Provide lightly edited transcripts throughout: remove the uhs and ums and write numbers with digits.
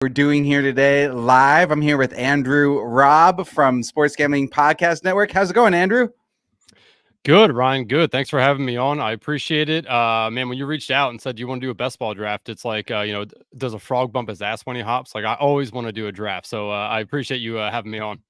we're doing here today live. I'm here with Andrew Robb from Sports Gambling Podcast Network. How's it going, Andrew? Good, Ryan. Good. Thanks for having me on. I appreciate it. Man, when you reached out and said you want to do a best ball draft, it's like, does a frog bump his ass when he hops? Like, I always want to do a draft. So I appreciate you having me on.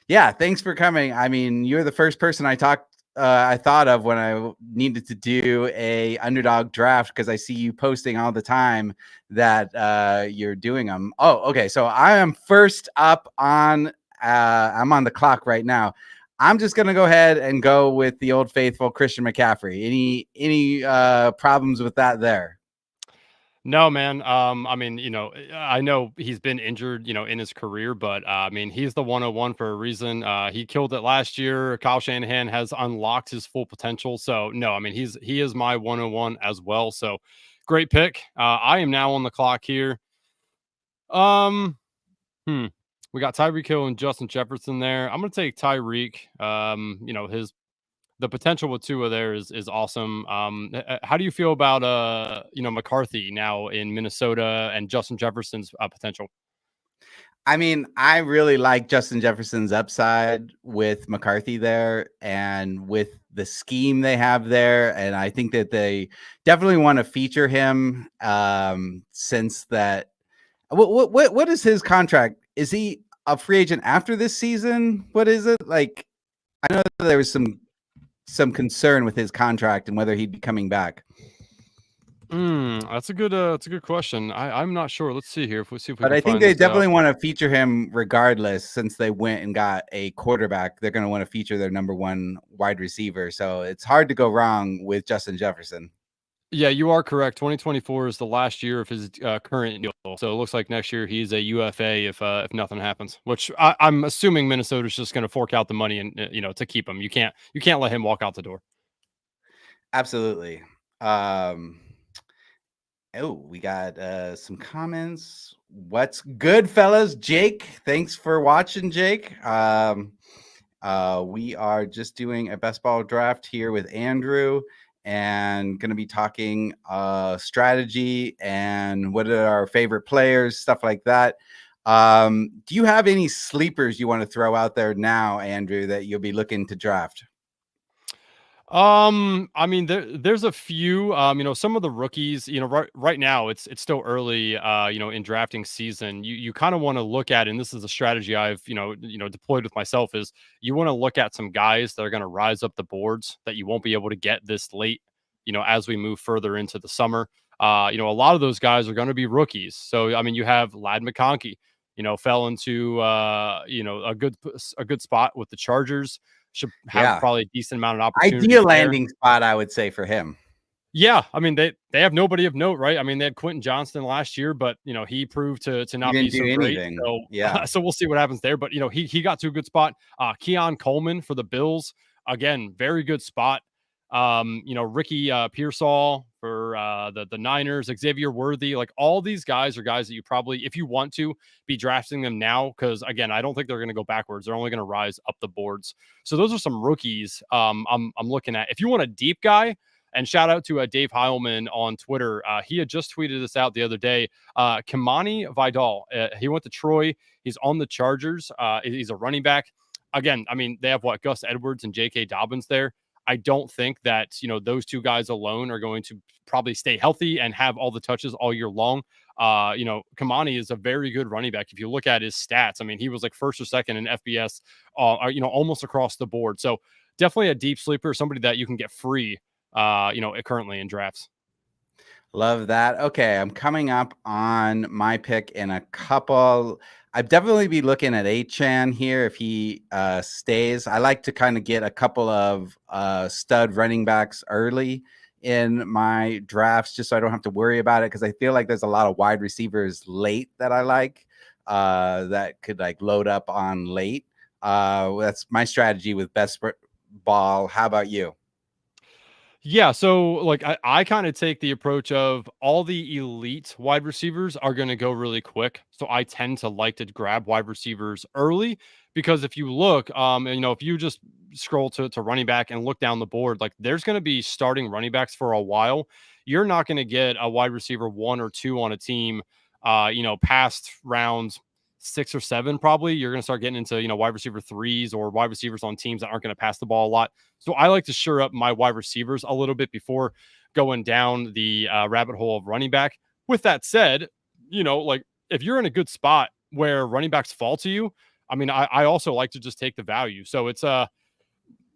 Yeah, thanks for coming. I mean, you're the first person I thought of when I needed to do a underdog draft because I see you posting all the time that you're doing them. Oh, okay. So I am first up on. I'm on the clock right now. I'm just gonna go ahead and go with the old faithful Christian McCaffrey. Any problems with that there? No, man. I know he's been injured, in his career, but he's the 101 for a reason. He killed it last year. Kyle Shanahan has unlocked his full potential. So no, he is my 101 as well. So great pick. I am now on the clock here. Um, hmm. We got Tyreek Hill and Justin Jefferson there. I'm gonna take Tyreek. His the potential with Tua there is awesome. How do you feel about McCarthy now in Minnesota and Justin Jefferson's potential? I mean, I really like Justin Jefferson's upside with McCarthy there and with the scheme they have there. And I think that they definitely want to feature him since that. What is his contract? Is he a free agent after this season? What is it like? I know there was some concern with his contract and whether he'd be coming back. That's a good question. I'm not sure. Let's see here. If we see if we But can I think find they this out. definitely want to feature him regardless, since they went and got a quarterback. They're going to want to feature their number one wide receiver. So it's hard to go wrong with Justin Jefferson. Yeah, you are correct. 2024 is the last year of his current deal, so it looks like next year he's a UFA if nothing happens. Which I'm assuming Minnesota's just going to fork out the money and to keep him. You can't let him walk out the door. Absolutely. We got some comments. What's good, fellas? Jake, thanks for watching, Jake. We are just doing a best ball draft here with Andrew and going to be talking strategy and what are our favorite players, stuff like that. Do you have any sleepers you want to throw out there now, Andrew, that you'll be looking to draft? There's a few, some of the rookies, right now it's still early, in drafting season. You kind of want to look at, and this is a strategy I've, deployed with myself, is you want to look at some guys that are going to rise up the boards that you won't be able to get this late, as we move further into the summer. A lot of those guys are going to be rookies. So, you have Ladd McConkey, fell into, a good spot with the Chargers. Should have probably a decent amount of opportunity. Ideal landing spot, I would say, for him. Yeah, they have nobody of note, right? They had Quentin Johnston last year, but he proved to not be so great. So yeah, so we'll see what happens there. But he got to a good spot. Keon Coleman for the Bills, again, very good spot. Ricky Pearsall for the Niners, Xavier Worthy, like all these guys are guys that you probably, if you want to, be drafting them now, because again, I don't think they're going to go backwards. They're only going to rise up the boards. So those are some rookies I'm looking at. If you want a deep guy, and shout out to Dave Heilman on Twitter. He had just tweeted this out the other day. Kimani Vidal, he went to Troy. He's on the Chargers. He's a running back. Again, they have Gus Edwards and J.K. Dobbins there. I don't think that, those two guys alone are going to probably stay healthy and have all the touches all year long. Kimani is a very good running back. If you look at his stats, he was like first or second in FBS, almost across the board. So definitely a deep sleeper, somebody that you can get free, currently in drafts. Love that. Okay, I'm coming up on my pick in a couple. I'd definitely be looking at Achane here if he stays. I like to kind of get a couple of stud running backs early in my drafts just so I don't have to worry about it, because I feel like there's a lot of wide receivers late that I like that could like load up on late. That's my strategy with best ball. How about you? Yeah, so like I kind of take the approach of all the elite wide receivers are going to go really quick. So I tend to like to grab wide receivers early, because if you look, if you just scroll to running back and look down the board, like there's going to be starting running backs for a while. You're not going to get a wide receiver 1 or 2 on a team past rounds 6 or 7, probably you're going to start getting into, wide receiver threes or wide receivers on teams that aren't going to pass the ball a lot. So I like to shore up my wide receivers a little bit before going down the rabbit hole of running back. With that said, like if you're in a good spot where running backs fall to you, I mean, I also like to just take the value. So it's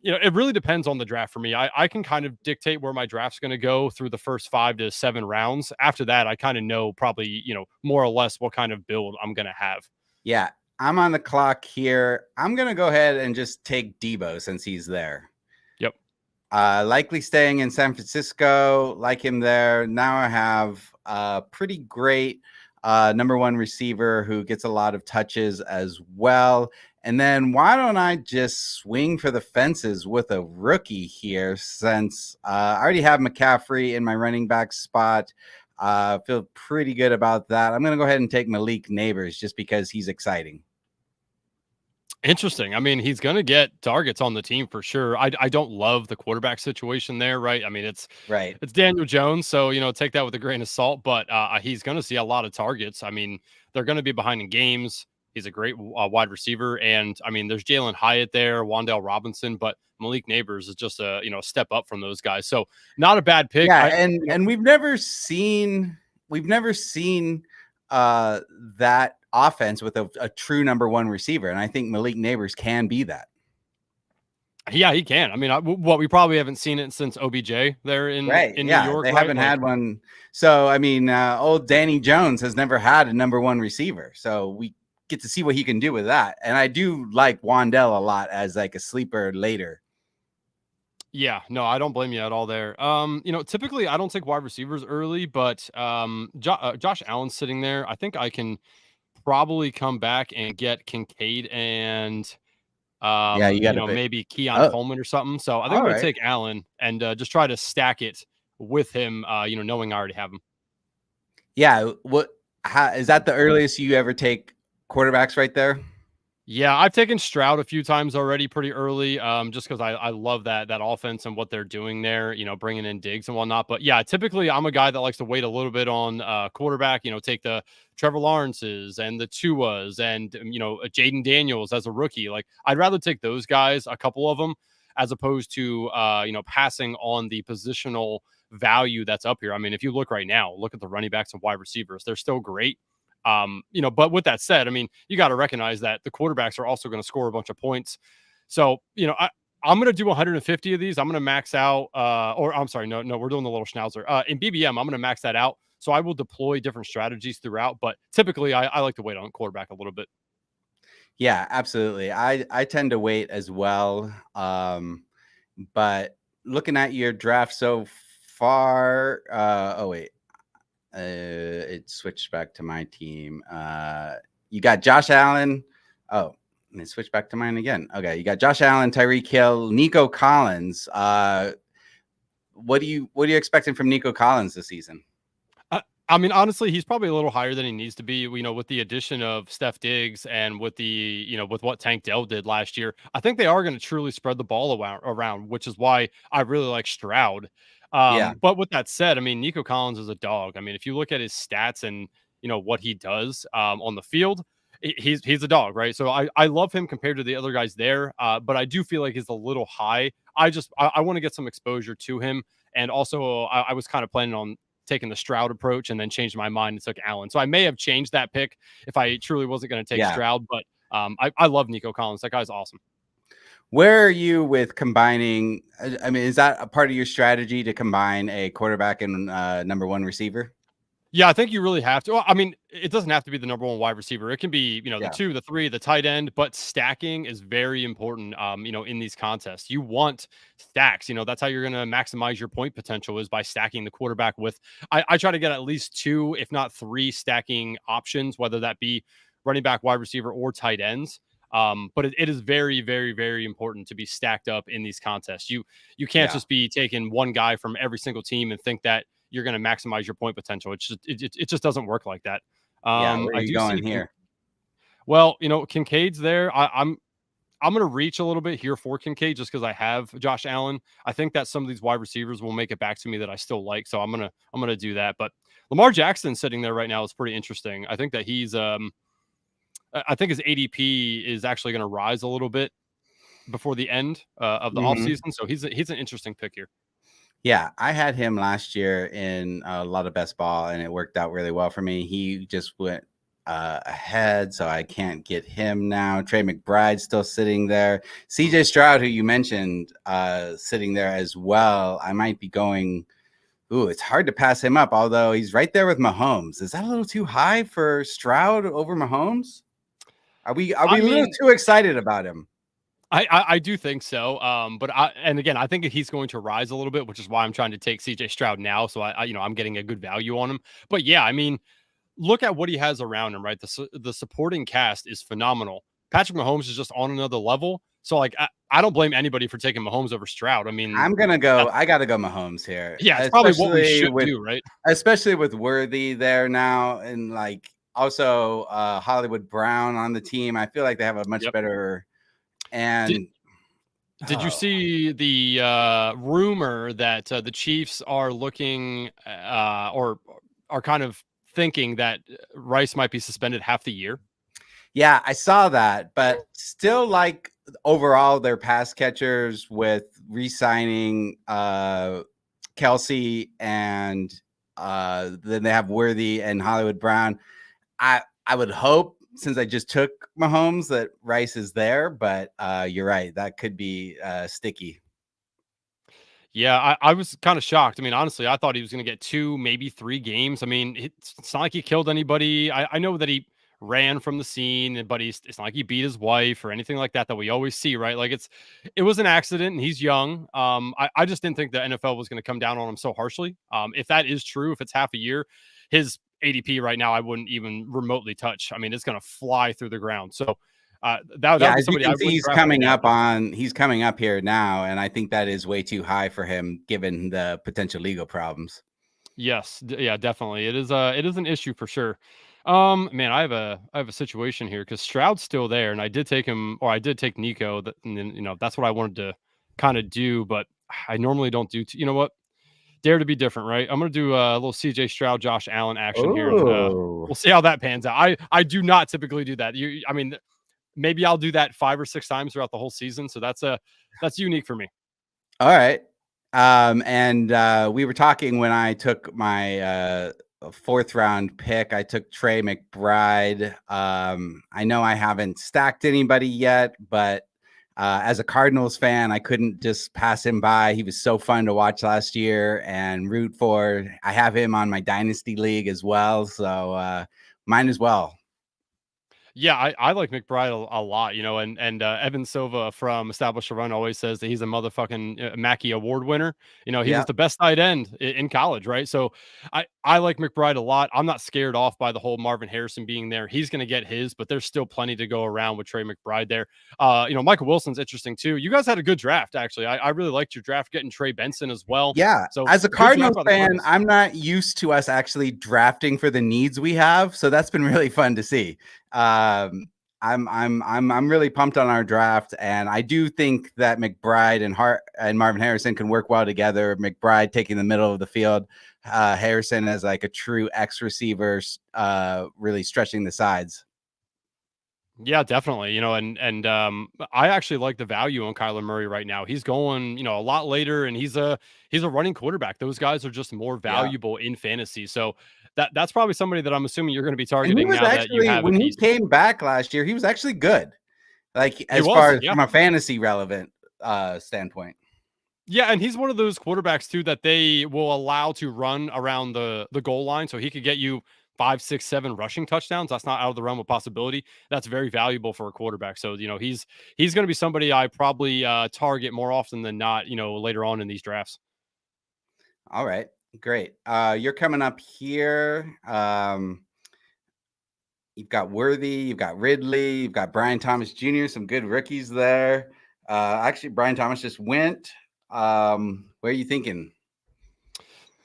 it really depends on the draft for me. I can kind of dictate where my draft's going to go through the first 5 to 7 rounds. After that, I kind of know probably, more or less what kind of build I'm going to have. Yeah, I'm on the clock here. I'm going to go ahead and just take Debo since he's there. Yep. Likely staying in San Francisco, like him there. Now I have a pretty great number one receiver who gets a lot of touches as well. And then why don't I just swing for the fences with a rookie here, since I already have McCaffrey in my running back spot. Feel pretty good about that. I'm going to go ahead and take Malik Neighbors just because he's exciting. Interesting. I mean, he's going to get targets on the team for sure. I don't love the quarterback situation there, right? I mean, it's Daniel Jones, so take that with a grain of salt. But he's going to see a lot of targets. I mean, they're going to be behind in games. He's a great wide receiver, and I mean, there's Jalen Hyatt there, Wan'Dale Robinson, but Malik Neighbors is just a step up from those guys. So not a bad pick. Yeah, and we've never seen that offense with a true number one receiver, and I think Malik Neighbors can be that. Yeah, he can. I mean, we probably haven't seen it since OBJ there in New York. They haven't had one. So I mean, old Danny Jones has never had a number one receiver, so we get to see what he can do with that. And I do like Wan'Dale a lot as like a sleeper later. Yeah, no, I don't blame you at all there. Typically I don't take wide receivers early, but Josh Allen's sitting there. I think I can probably come back and get Kincaid and maybe Keon Coleman or something. So I think I'm going to take Allen and just try to stack it with him, knowing I already have him. Yeah. Is that the earliest you ever take quarterbacks right there? Yeah, I've taken Stroud a few times already pretty early, just because I love that offense and what they're doing there, bringing in Diggs and whatnot. But yeah, typically I'm a guy that likes to wait a little bit on quarterback, take the Trevor Lawrences and the Tuas and, Jaden Daniels as a rookie. Like I'd rather take those guys, a couple of them, as opposed to, passing on the positional value that's up here. I mean, if you look right now, look at the running backs and wide receivers, they're still great. But with that said, I mean, you got to recognize that the quarterbacks are also going to score a bunch of points. So, I'm going to do 150 of these. I'm going to max out, or I'm sorry, no, we're doing the little schnauzer. In BBM, I'm going to max that out. So I will deploy different strategies throughout, but typically I like to wait on quarterback a little bit. Yeah, absolutely. I tend to wait as well. But looking at your draft so far, it switched back to my team. You got Josh Allen. Oh, and it switched back to mine again. Okay, you got Josh Allen, Tyreek Hill, Nico Collins. What are you expecting from Nico Collins this season? I mean, honestly, he's probably a little higher than he needs to be, with the addition of Steph Diggs and with the, with what Tank Dell did last year. I think they are going to truly spread the ball around, which is why I really like Stroud. But with that said, I mean, Nico Collins is a dog. I mean, if you look at his stats and, what he does on the field, he's a dog, right? So I love him compared to the other guys there. But I do feel like he's a little high. I want to get some exposure to him. And also I was kind of planning on taking the Stroud approach and then changed my mind and took Allen. So I may have changed that pick if I truly wasn't going to take Stroud, but I love Nico Collins. That guy's awesome. Where are you with combining? I mean, is that a part of your strategy to combine a quarterback and number one receiver? Yeah, I think you really have to. Well, I mean, it doesn't have to be the number one wide receiver. It can be, the 2, the 3, the tight end, but stacking is very important, in these contests. You want stacks, that's how you're going to maximize your point potential is by stacking the quarterback with, I try to get at least 2, if not 3 stacking options, whether that be running back, wide receiver, or tight ends. But it is very, very, very important to be stacked up in these contests. You can't just be taking one guy from every single team and think that you're going to maximize your point potential. It just doesn't work like that. Where are you going here? Well, Kincaid's there. I I'm going to reach a little bit here for Kincaid just because I have Josh Allen. I think that some of these wide receivers will make it back to me that I still like. So I'm gonna do that. But Lamar Jackson sitting there right now is pretty interesting. I think that I think his ADP is actually going to rise a little bit before the end of the Mhm. offseason. So he's an interesting pick here. Yeah, I had him last year in a lot of best ball, and it worked out really well for me. He just went ahead, so I can't get him now. Trey McBride's still sitting there. CJ Stroud, who you mentioned, sitting there as well. I might be going. Ooh, it's hard to pass him up, although he's right there with Mahomes. Is that a little too high for Stroud over Mahomes? Are we I a little mean, too excited about him? I do think so. And again, I think he's going to rise a little bit, which is why I'm trying to take CJ Stroud now. So I'm getting a good value on him. But yeah, I mean, look at what he has around him, right? The supporting cast is phenomenal. Patrick Mahomes is just on another level. So like, I don't blame anybody for taking Mahomes over Stroud. I mean, I'm gonna go. that's, I got to go Mahomes here, yeah, it's probably what we should do, right? especially with Worthy there now, and like also Hollywood Brown on the team. I feel like they have a much Yep. better Did and Did you oh, see the rumor that the Chiefs are looking or are kind of thinking that Rice might be suspended half the year? yeah, I saw that, but still like overall their pass catchers with re-signing Kelsey and then they have Worthy and Hollywood Brown. I would hope since I just took Mahomes that Rice is there, but you're right. That could be sticky. Yeah, I was kind of shocked. I mean, honestly, I thought he was going to get 2, maybe 3 games. I mean, it's not like he killed anybody. I know that he ran from the scene, but it's not like he beat his wife or anything like that we always see, right? Like it was an accident and he's young. I just didn't think the NFL was going to come down on him so harshly. If that is true, if it's half a year, his ADP right now, I wouldn't even remotely touch. I mean, it's going to fly through the ground. So that Yeah, would be as you somebody I can see, wouldn't draft right now. he's coming up here now, and I think that is way too high for him given the potential legal problems. Yes, yeah, definitely. It is an issue for sure. Man, I have a situation here because Stroud's still there, and I did take him, or I did take Nico. And then that's what I wanted to kind of do, but I normally don't do. You know what? Dare to be different, right? I'm gonna do a little CJ Stroud, Josh Allen action here, and Oh, we'll see how that pans out. I do not typically do that. I mean, maybe I'll do that 5 or 6 times throughout the whole season, so that's unique for me. all right. And we were talking when I took my fourth round pick. I took Trey McBride. I know I haven't stacked anybody yet, but as a Cardinals fan, I couldn't just pass him by. He was so fun to watch last year and root for. I have him on my dynasty league as well, so mine as well. Yeah, I like McBride a lot, and Evan Silva from Establish a Run always says that he's a motherfucking Mackey Award winner. He was Yeah. the best tight end in college, right? So I like McBride a lot. I'm not scared off by the whole Marvin Harrison being there. He's going to get his, but there's still plenty to go around with Trey McBride there. Michael Wilson's interesting too. You guys had a good draft actually. I really liked your draft getting Trey Benson as well. Yeah, So as a good draft Cardinals by the fan, Cardinals. I'm not used to us actually drafting for the needs we have, so that's been really fun to see. I'm really pumped on our draft, and I do think that McBride and Marvin Harrison can work well together. McBride taking the middle of the field, Harrison as like a true X receiver, really stretching the sides. Yeah, definitely. And I actually like the value on Kyler Murray right now. He's going, a lot later, and he's a running quarterback. Those guys are just more Yeah. valuable in fantasy. So that's probably somebody that I'm assuming you're going to be And he targeting was now that you actually have a when he piece. came back last year, he was actually good. Like He as far was, as yeah. from a fantasy relevant standpoint. Yeah, and he's one of those quarterbacks too that they will allow to run around the goal line, so he could get you 5, 6, 7 rushing touchdowns. That's not out of the realm of possibility. That's very valuable for a quarterback. So he's going to be somebody I probably target more often than not. Later on in these drafts. All right, great. You're coming up here. You've got Worthy, you've got Ridley, you've got Brian Thomas Jr., some good rookies there. Actually, Brian Thomas just went. Where are you thinking?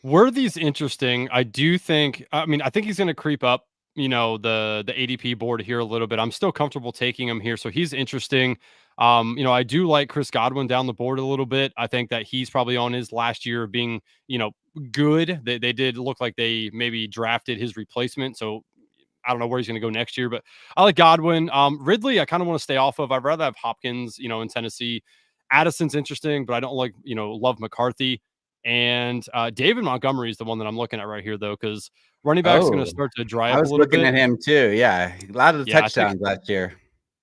Worthy's interesting. I do think. I mean, I think he's going to creep up. the ADP board here a little bit. I'm still comfortable taking him here, so he's interesting. I do like Chris Godwin down the board a little bit. I think that he's probably on his last year of being, good. They did look like they maybe drafted his replacement, so I don't know where he's going to go next year, but I like Godwin. Ridley, I kind of want to stay off of. I'd rather have Hopkins, in Tennessee. Addison's interesting, but I don't love McCarthy. And David Montgomery is the one that I'm looking at right here, though, because running back's going to Oh, start to dry I up a was little looking bit. at him too. Yeah, a lot of the Yeah, I think touchdowns last year.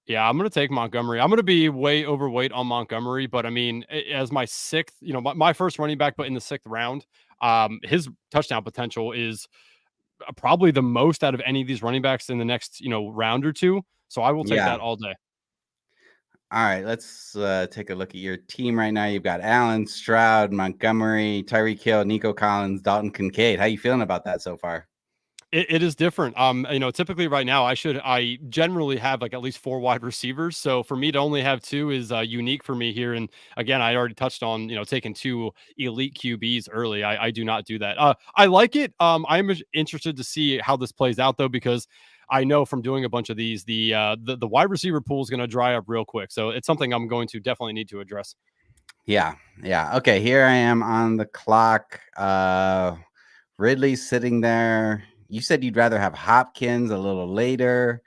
yeah, I'm going to take Montgomery. I'm going to be way overweight on Montgomery, but I mean, as my sixth, my first running back, but in the sixth round, his touchdown potential is probably the most out of any of these running backs in the next, round or two. So I will take Yeah. that all day. All right, let's take a look at your team right now. You've got Allen, Stroud, Montgomery, Tyreek Hill, Nico Collins, Dalton Kincaid. How you feeling about that so far? It is different. Typically right now I generally have like at least 4 wide receivers. So for me to only have 2 is unique for me here. And again, I already touched on, taking 2 elite QBs early. I do not do that. I like it. I'm interested to see how this plays out though, because I know from doing a bunch of these, the wide receiver pool is going to dry up real quick. So it's something I'm going to definitely need to address. Yeah, yeah. Okay, here I am on the clock. Ridley's sitting there. You said you'd rather have Hopkins a little later.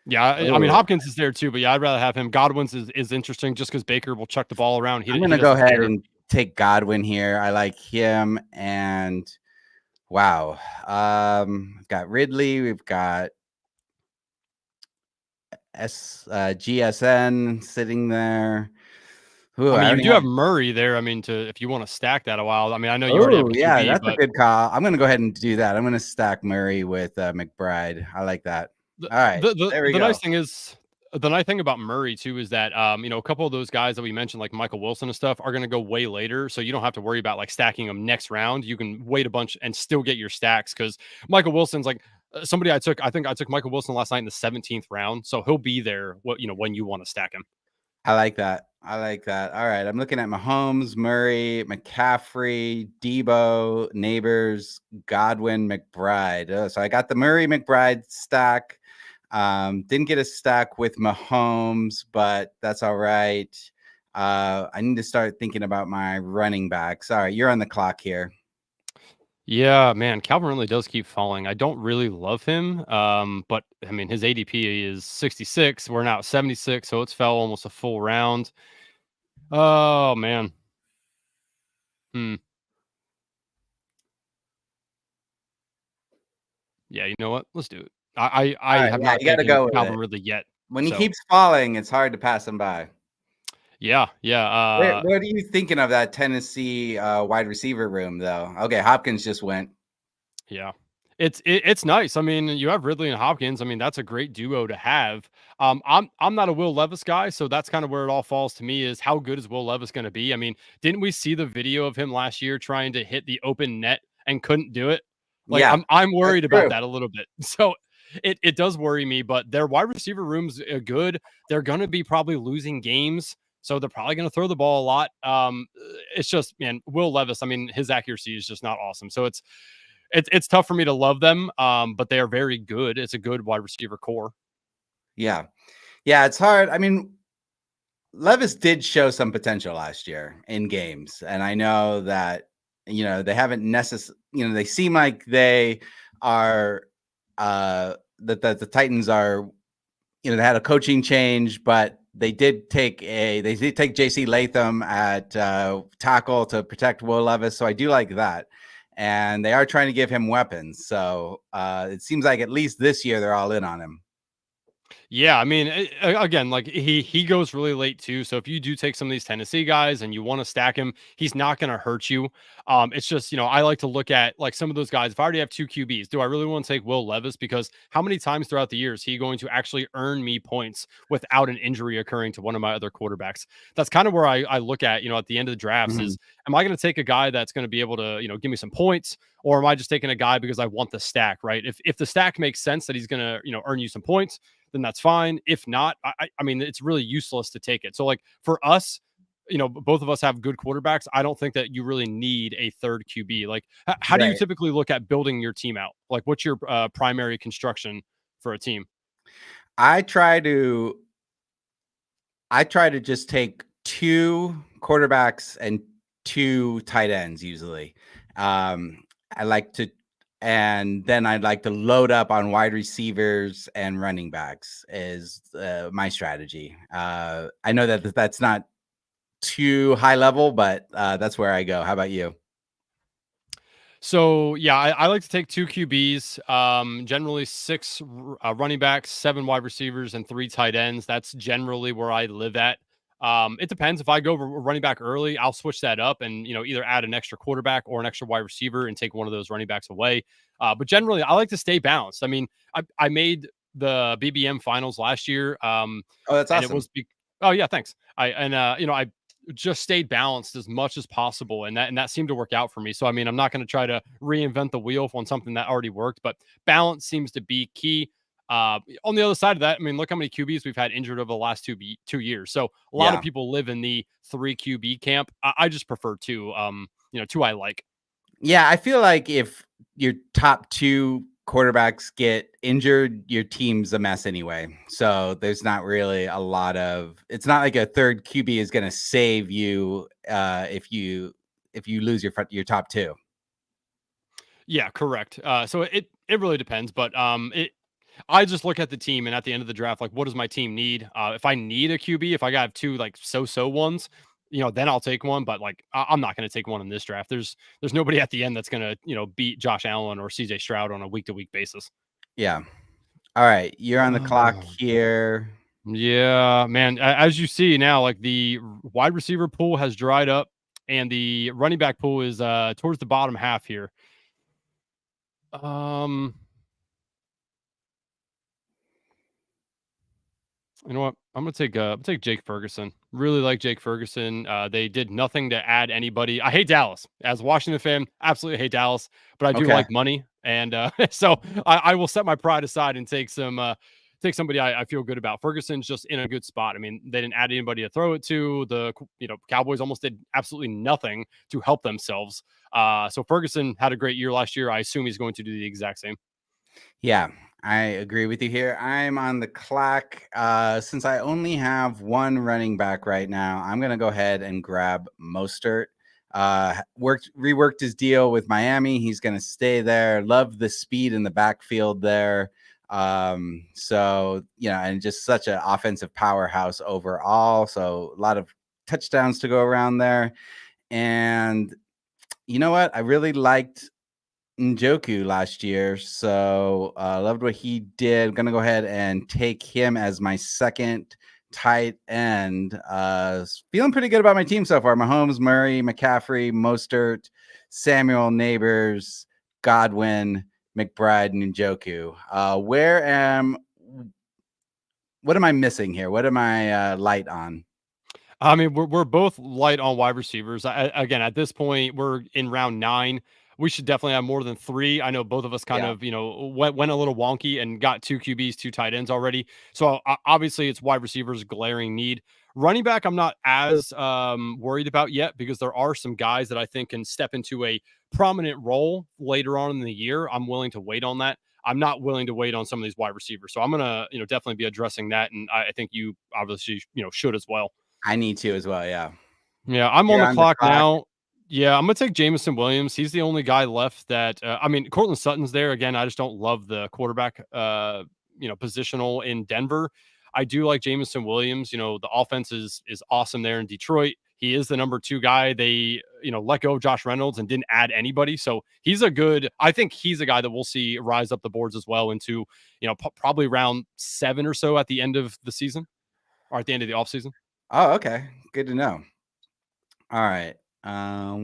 Yeah, I mean Oh, Hopkins is there too, but yeah, I'd rather have him. Godwin's is interesting just because Baker will chuck the ball around. I'm He gonna go doesn't ahead care. and take Godwin here. I like him, and wow, got Ridley. We've got GSN sitting there. Ooh, I I mean, you already do have have. Murray there. I mean, to if you want to stack that a while. I mean, I know you already have Oh, a yeah, QB, that's a but good call. I'm gonna go ahead and do that. I'm gonna stack Murray with McBride. I like that. the All right, the the, there we the nice go. thing is the nice thing about Murray too is that a couple of those guys that we mentioned, like Michael Wilson and stuff, are going to go way later, so you don't have to worry about like stacking them next round. You can wait a bunch and still get your stacks because Michael Wilson's like somebody I took. I think I took Michael Wilson last night in the 17th round, so he'll be there. When you want to stack him. I like that. I like that. All right, I'm looking at Mahomes, Murray, McCaffrey, Debo, Neighbors, Godwin, McBride. Oh, so I got the Murray McBride stack. Didn't get a stack with Mahomes, but that's all right. I need to start thinking about my running backs. All right, you're on the clock here. Yeah, man, Calvin really does keep falling. I don't really love him, but I mean, his ADP is 66. We're now at 76, so it's fell almost a full round. Oh man. Hmm. Yeah, you know what? Let's do it. I All right, have yeah, not you got to taken go with Calvin it. Ridley yet, When he so keeps falling, it's hard to pass him by. yeah, yeah. What are you thinking of that Tennessee wide receiver room, though? Okay, Hopkins just went. Yeah. It's nice. I mean, you have Ridley and Hopkins. I mean, that's a great duo to have. I'm not a Will Levis guy, so that's kind of where it all falls to me is how good is Will Levis going to be? I mean, didn't we see the video of him last year trying to hit the open net and couldn't do it? Like Yeah, I'm that's worried about true. that a little bit. So it does worry me, but their wide receiver room's good. They're going to be probably losing games. So they're probably going to throw the ball a lot. It's just, man, Will Levis. I mean, his accuracy is just not awesome. So it's tough for me to love them, but they are very good. It's a good wide receiver core. Yeah. Yeah, it's hard. I mean, Levis did show some potential last year in games. And I know that, they haven't necessarily, they seem like they are, that the Titans are, they had a coaching change, but they did take JC Latham at tackle to protect Will Levis. So I do like that. And they are trying to give him weapons. So it seems like at least this year they're all in on him. Yeah, I mean, again, like he goes really late too. So if you do take some of these Tennessee guys and you want to stack him, he's not going to hurt you. It's just I like to look at like some of those guys. If I already have 2 QBs, do I really want to take Will Levis? Because how many times throughout the year is he going to actually earn me points without an injury occurring to one of my other quarterbacks? That's kind of where I look at at the end of the drafts Mhm. is am I going to take a guy that's going to be able to give me some points, or am I just taking a guy because I want the stack? Right? If the stack makes sense that he's going to earn you some points, then that's fine. If not, I mean, it's really useless to take it. So, like for us, both of us have good quarterbacks. I don't think that you really need a third QB. Like, how do you Right. typically look at building your team out? Like, what's your primary construction for a team. I try to I try to just take 2 quarterbacks and 2 tight ends usually. I like to and then I'd like to load up on wide receivers and running backs is, my strategy. I know that that's not too high level, but, that's where I go. How about you? So yeah, I like to take two QBs, generally six running backs, seven wide receivers, and three tight ends. That's generally where I live at. It depends. If I go running back early, I'll switch that up and either add an extra quarterback or an extra wide receiver and take one of those running backs away. But generally, I like to stay balanced. I mean, I made the BBM finals last year, Oh, that's and it awesome. was oh yeah, thanks. I just stayed balanced as much as possible, and that seemed to work out for me. So I mean, I'm not going to try to reinvent the wheel on something that already worked, but balance seems to be key. On the other side of that, I mean, look how many QBs we've had injured over the last 2 years. So a lot of Yeah. people live in the three QB camp. I just prefer two. Two I like. Yeah, I feel like if your top 2 quarterbacks get injured, your team's a mess anyway. So there's not really a lot of it's not like a third QB is gonna save you, if you lose your top 2. Yeah, correct. So it really depends, but I just look at the team and at the end of the draft, like, what does my team need? If I need a QB, if I got two like so ones, then I'll take one. But like, I'm not going to take one in this draft. There's nobody at the end that's going to beat Josh Allen or CJ Stroud on a week to week basis. Yeah. Alright, you're on the clock Oh. here. Yeah, man. As you see now, like the wide receiver pool has dried up, and the running back pool is towards the bottom half here. Um, You know what? I'm gonna take Jake Ferguson. Really like Jake Ferguson. They did nothing to add anybody. I hate Dallas. As a Washington fan, absolutely hate Dallas, but I do Okay. like money, and so I will set my pride aside and take somebody I feel good about. Ferguson's just in a good spot. I mean, they didn't add anybody to throw it to. The Cowboys almost did absolutely nothing to help themselves. So Ferguson had a great year last year. I assume he's going to do the exact same. Yeah, I agree with you here. I'm on the clock. Since I only have one running back right now, I'm gonna go ahead and grab Mostert. Reworked his deal with Miami. He's gonna stay there. Love the speed in the backfield there. And just such an offensive powerhouse overall. So a lot of touchdowns to go around there. And you know what? I really liked Njoku last year, so loved what he did. Gonna go ahead and take him as my second tight end. Feeling pretty good about my team so far. Mahomes, Murray, McCaffrey, Mostert, Samuel, Neighbors, Godwin, McBride, and Njoku. What am I missing here? What am I light on? I mean, we're both light on wide receivers. Again, at this point, we're in round 9. We should definitely have more than 3. I know both of us kind Yeah, of, went a little wonky and got 2 QBs, 2 tight ends already. So obviously, it's wide receivers glaring need. Running back, I'm not as worried about yet because there are some guys that I think can step into a prominent role later on in the year. I'm willing to wait on that. I'm not willing to wait on some of these wide receivers. So I'm gonna, definitely be addressing that, and I think you obviously, should as well. I need to as well. Yeah, Yeah, I'm on you're the on the clock clock. now. Yeah, I'm gonna take Jameson Williams. He's the only guy left that I mean, Cortland Sutton's there again. I just don't love the quarterback, positional in Denver. I do like Jameson Williams. The offense is awesome there in Detroit. He is the number 2 guy. They, let go of Josh Reynolds and didn't add anybody. So he's a good. I think he's a guy that we'll see rise up the boards as well into, probably round 7 or so at the end of the season or at the end of the offseason. Oh, okay. Good to know. All right.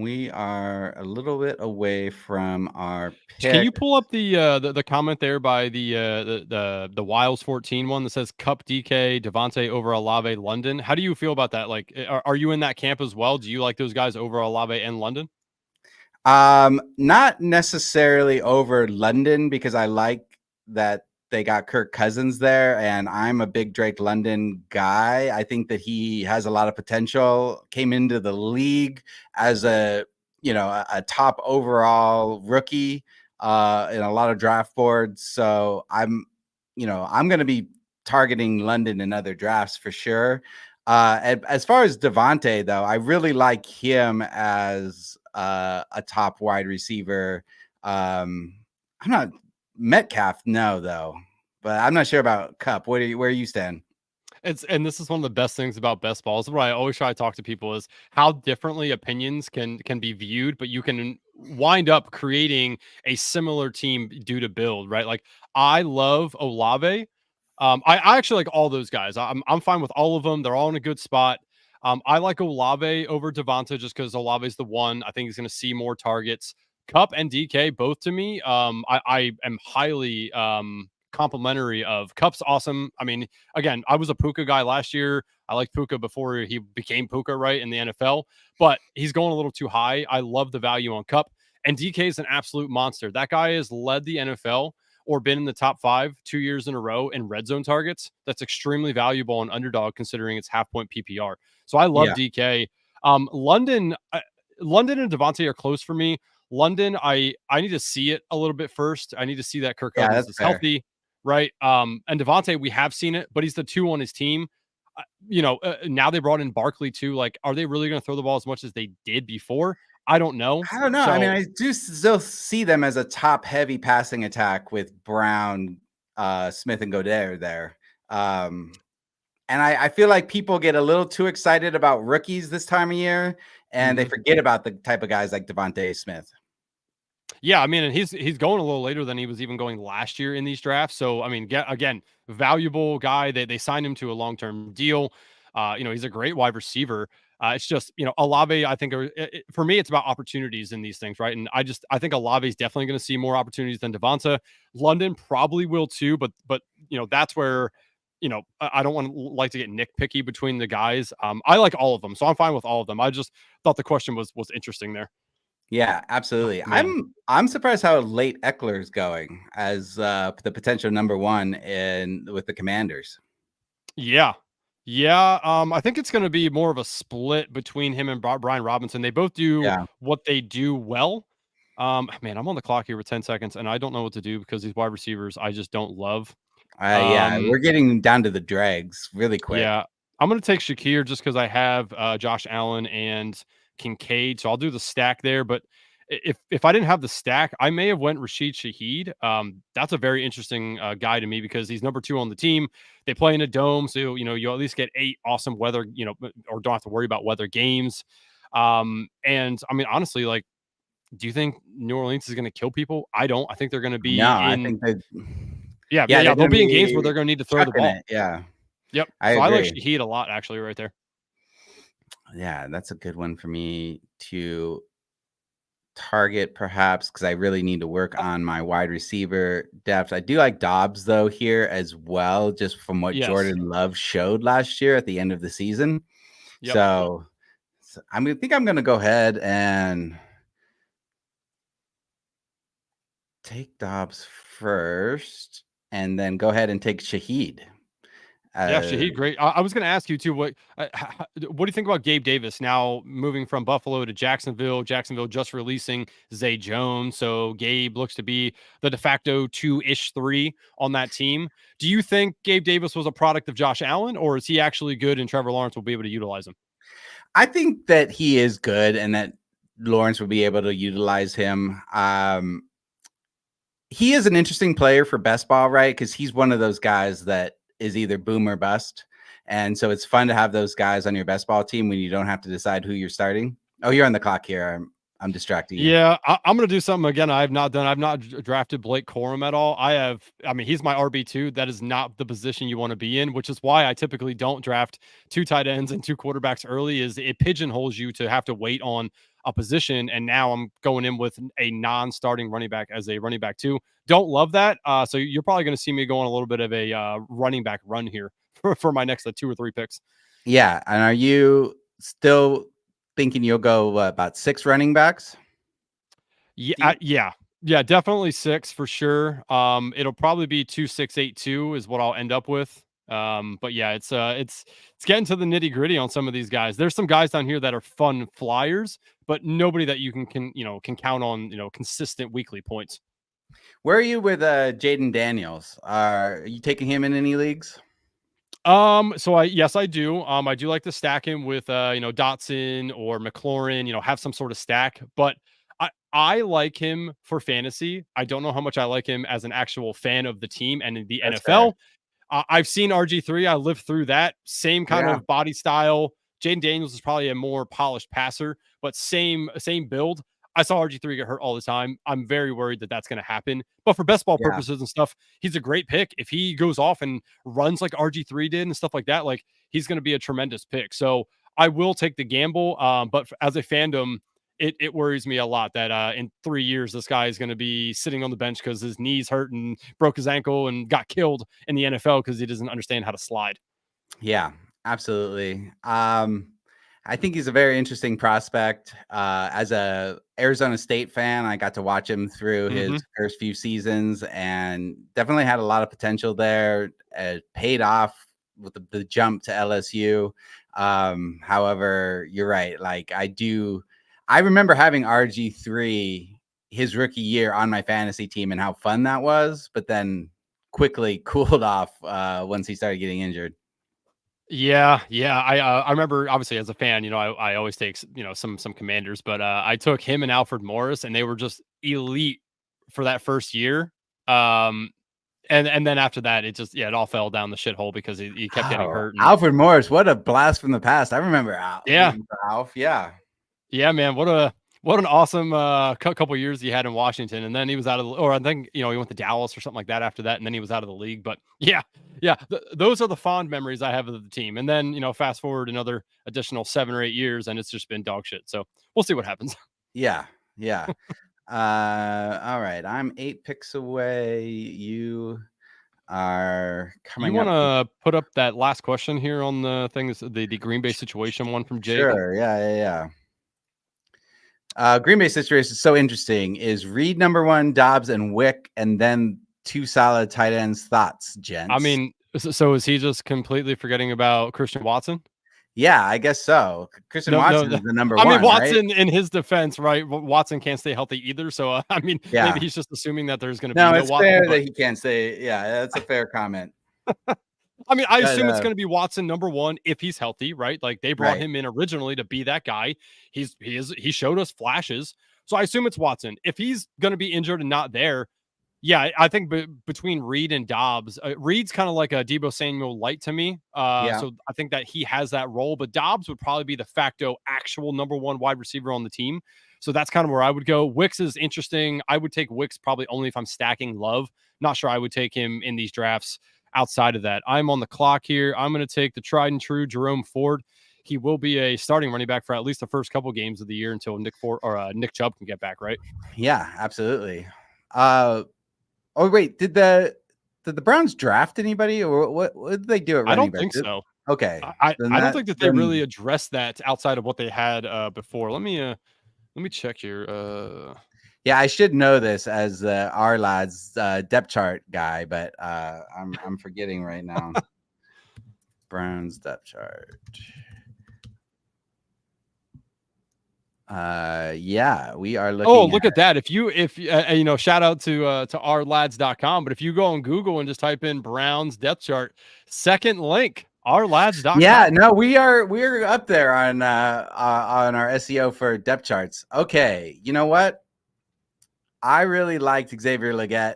We are a little bit away from our Can pick. you pull up the comment there by the Wiles 14 one that says Cup DK Devontae over Olave London? How do you feel about that? Like, are you in that camp as well? Do you like those guys over Olave and London? Not necessarily over London because I like that they got Kirk Cousins there, and I'm a big Drake London guy. I think that he has a lot of potential. Came into the league as a top overall rookie in a lot of draft boards. So I'm I'm going to be targeting London in other drafts for sure. As far as Devontae, though, I really like him as a top wide receiver. I'm not Metcalf, no, though, but I'm not sure about Cup. Where you stand? And this is one of the best things about best balls. What I always try to talk to people is how differently opinions can be viewed, but you can wind up creating a similar team due to build, right? Like I love Olave. I actually like all those guys. I'm fine with all of them. They're all in a good spot. I like Olave over Devonta just because Olave's the one. I think he's going to see more targets. Cup and DK both to me. I am highly complimentary of Cup's awesome. I mean, again, I was a Puka guy last year. I liked Puka before he became Puka, right, in the NFL, but he's going a little too high. I love the value on Cup. And DK is an absolute monster. That guy has led the NFL or been in the top 5 2 years in a row in red zone targets. That's extremely valuable on Underdog considering it's half point PPR. So I love Yeah, DK. London and Devontae are close for me. London, I need to see it a little bit first. I need to see that Kirk yeah, Cousins that's is fair. healthy, right? And Devontae, we have seen it, but he's the 2 on his team. Now they brought in Barkley too. Like, are they really going to throw the ball as much as they did before? I don't know. I don't know. I mean, So I do still see them as a top heavy passing attack with Brown, Smith, and Goddard there. And I feel like people get a little too excited about rookies this time of year, and they mhm. forget about the type of guys like Devontae Smith. Yeah, I mean, and he's going a little later than he was even going last year in these drafts. So I mean, again, valuable guy. They signed him to a long term deal. He's a great wide receiver. It's just Olave. I think for me, it's about opportunities in these things, right? And I think Olave is definitely going to see more opportunities than Devonta. London probably will too, but that's where I don't want to like to get nitpicky between the guys. I like all of them, so I'm fine with all of them. I just thought the question was interesting there. Yeah, absolutely. Man, I'm surprised how late Eckler's going as the potential number one in with the Commanders. yeah. Yeah, I think it's gonna be more of a split between him and Brian Robinson. They both do Yeah, what they do well. Man, I'm on the clock here with 10 seconds, and I don't know what to do because these wide receivers I just don't love. yeah, Um, we're getting down to the dregs really quick. yeah, I'm gonna take Shakir just because I have Josh Allen and Kincaid, so I'll do the stack there. But if I didn't have the stack, I may have went Rashid Shaheed. That's a very interesting guy to me because he's number 2 on the team. They play in a dome, so you at least get 8 awesome weather, or don't have to worry about weather games. And I mean, honestly, like, do you think New Orleans is going to kill people? I don't. I think they're going to No, be I in. think that Yeah, yeah, yeah, they're they'll gonna be in games where be they're going to need to throw the chucking ball. it. Yeah, Yep. I So I like agree. Shaheed a lot, actually, right there. Yeah, that's a good one for me to target perhaps because I really need to work on my wide receiver depth. I do like Dobbs though here as well, just from what Yes. Jordan Love showed last year at the end of the season. Yep. So I'm gonna think I'm gonna go ahead and take Dobbs first, and then go ahead and take Shaheed. Yeah, Uh, Shaheed, great. I was going to ask you too. What do you think about Gabe Davis now moving from Buffalo to Jacksonville? Jacksonville just releasing Zay Jones, so Gabe looks to be the de facto 2-ish 3 on that team. Do you think Gabe Davis was a product of Josh Allen, or is he actually good and Trevor Lawrence will be able to utilize him? I think that he is good, and that Lawrence will be able to utilize him. He is an interesting player for best ball, right? Because he's one of those guys that is either boom or bust. And so it's fun to have those guys on your best ball team when you don't have to decide who you're starting. Oh, you're on the clock here. I'm distracting you. Yeah, I'm going to do something again. I've not done. I've not drafted Blake Corum at all. I mean, he's my RB2. That is not the position you want to be in, which is why I typically don't draft 2 tight ends and 2 quarterbacks early. Is it pigeonholes you to have to wait on a position, and now I'm going in with a non-starting running back as a running back 2. Don't love that. So you're probably going to see me go on a little bit of a running back run here for my next 2 or 3 picks. Yeah. And are you still thinking you'll go about 6 running backs Yeah, deep? yeah, definitely 6 for sure. It'll probably be 2-6-8-2 is what I'll end up with. But yeah, it's getting to the nitty gritty on some of these guys. There's some guys down here that are fun flyers, but nobody that you can count on consistent weekly points. Where are you with Jaden Daniels? Are you taking him in any leagues? So yes, I do. I do like to stack him with Dotson or McLaurin, have some sort of stack, but I like him for fantasy. I don't know how much I like him as an actual fan of the team and in the That's fair. NFL. I've seen RG3. I lived through that same kind Yeah. of body style. Jaden Daniels is probably a more polished passer, but same build. I saw RG3 get hurt all the time. I'm very worried that that's going to happen. But for best ball Yeah. purposes and stuff, he's a great pick. If he goes off and runs like RG3 did and stuff like that, like he's going to be a tremendous pick. So I will take the gamble. But as a fandom, it worries me a lot that in 3 years this guy is going to be sitting on the bench because his knees hurt and broke his ankle and got killed in the NFL because he doesn't understand how to slide. Yeah, absolutely. I think he's a very interesting prospect. As a Arizona State fan, I got to watch him through his Mm-hmm. first few seasons and definitely had a lot of potential there. Paid off with the jump to LSU. However, you're right. Like I remember having RG3 his rookie year on my fantasy team and how fun that was, but then quickly cooled off once he started getting injured. Yeah, yeah. I remember obviously as a fan, I always take some commanders, but I took him and Alfred Morris, and they were just elite for that first year. Um, and then after that, it all fell down the shithole because he kept getting Oh, hurt. And Alfred Morris, what a blast from the past. I remember yeah, rooting for Alf. Yeah. yeah, man, what an awesome couple years he had in Washington, and then he was out of the, or I think he went to Dallas or something like that after that, and then he was out of the league. But yeah, yeah, those are the fond memories I have of the team. And then fast forward another additional 7 or 8 years, and it's just been dog shit. So we'll see what happens. Yeah. Yeah. All right. I'm 8 picks away. You are You coming want up. to put up that last question here on the thing, the Green Bay situation one from Jake? Sure. Yeah. Yeah. Yeah. Green Bay situation is so interesting. Is Reed number one, Dobbs and Wick, and then two solid tight ends? Thoughts, I gents? mean, so is he just completely forgetting about Christian Watson? Yeah, I guess so. Christian No, Watson no. is the number I mean, one, right? Watson, in his defense, right? Watson can't stay healthy either. So, I mean, maybe Yeah. he's just assuming that there's going to be No, no it's Watson. fair But that he can't say. Yeah, that's a fair comment. I mean, I But assume it's going to be Watson number one if he's healthy, right? Like they brought right. him in originally to be that guy. He showed us flashes. So I assume it's Watson. If he's going to be injured and not there, yeah, I think between Reed and Dobbs, Reed's kind of like a Debo Samuel light to me. Yeah. So I think that he has that role, but Dobbs would probably be the facto actual number one wide receiver on the team. So that's kind of where I would go. Wicks is interesting. I would take Wicks probably only if I'm stacking Love. Not sure I would take him in these drafts outside of that. I'm on the clock here. I'm going to take the tried and true Jerome Ford. He will be a starting running back for at least the first couple games of the year until Nick Ford or Nick Chubb can get back, right? Yeah, absolutely. Oh wait, did the Browns draft anybody, or what did they do at I running don't back? think so. Okay, then I don't think that they really then addressed that outside of what they had before. Let me check here. yeah, I should know this as our lads depth chart guy, but I'm forgetting right now. Browns depth chart. Yeah, we are Oh, looking look at that. If shout out to ourlads.com, but if you go on Google and just type in Browns depth chart, second link, Yeah, ourlads.com. no, we're up there on our SEO for depth charts. Okay, you know what? I really liked Xavier Legette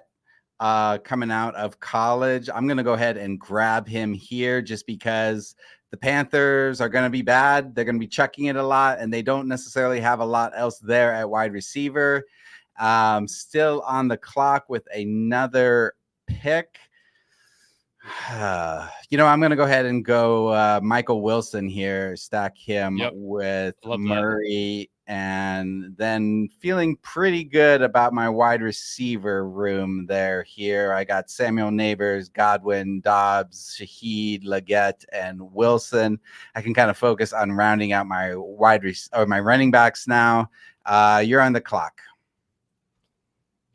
coming out of college. I'm gonna go ahead and grab him here just because the Panthers are gonna be bad. They're gonna be chucking it a lot, and they don't necessarily have a lot else there at wide receiver. Still on the clock with another pick. I'm going to go ahead and go Michael Wilson here, stack him Yep. with I love that. Murray, and then feeling pretty good about my wide receiver room there here. I got Samuel Neighbors, Godwin, Dobbs, Shaheed, Legette, and Wilson. I can kind of focus on rounding out my my running backs now. You're on the clock.